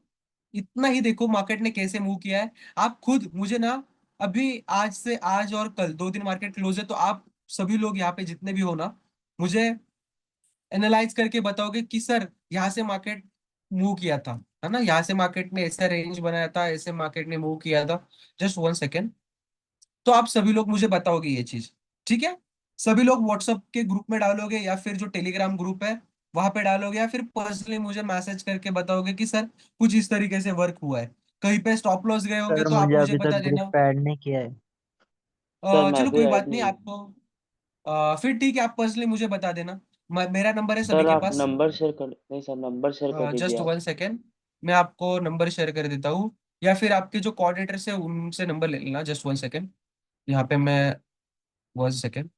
इतना ही देखो मार्केट ने कैसे मूव किया है। आप खुद मुझे ना, अभी आज से आज और कल 2 दिन मार्केट क्लोज है, तो आप सभी लोग यहाँ पे जितने भी हो ना, मुझे एनालाइज करके बताओगे कि सर यहाँ से मार्केट मूव किया था, है ना, यहाँ से मार्केट ने ऐसा रेंज बनाया था, ऐसे मार्केट ने मूव किया था। Just 1 second. तो आप सभी लोग मुझे बताओगे ये चीज, ठीक है? सभी लोग व्हाट्सएप के ग्रुप में डालोगे, या फिर जो टेलीग्राम ग्रुप है वहां पे डालोगे, या फिर पर्सनली मुझे मैसेज करके बताओगे कि सर कुछ इस तरीके से वर्क हुआ है। कहीं पे स्टॉप लॉस गए होंगे सर तो आप मुझे मुझे अभी बता तक ग्रुप देना। पे ऐड नहीं किया है। सर मैं चलो भी कोई बात ऐड नहीं, नहीं हूँ। आपको फिर ठीक है, आप पर्सनली मुझे बता देना। मेरा नंबर है सभी सर के आप पास। नंबर शेयर कर, नहीं सर नंबर शेयर कर दीजिए जस्ट आप। 1 सेकेंड, मैं आपको नंबर शेयर कर देता हूँ, या फिर आपके जो कोऑर्डिनेटर है उनसे नंबर ले लेना। जस्ट 1 सेकेंड, यहाँ पे मैं 1 सेकेंड।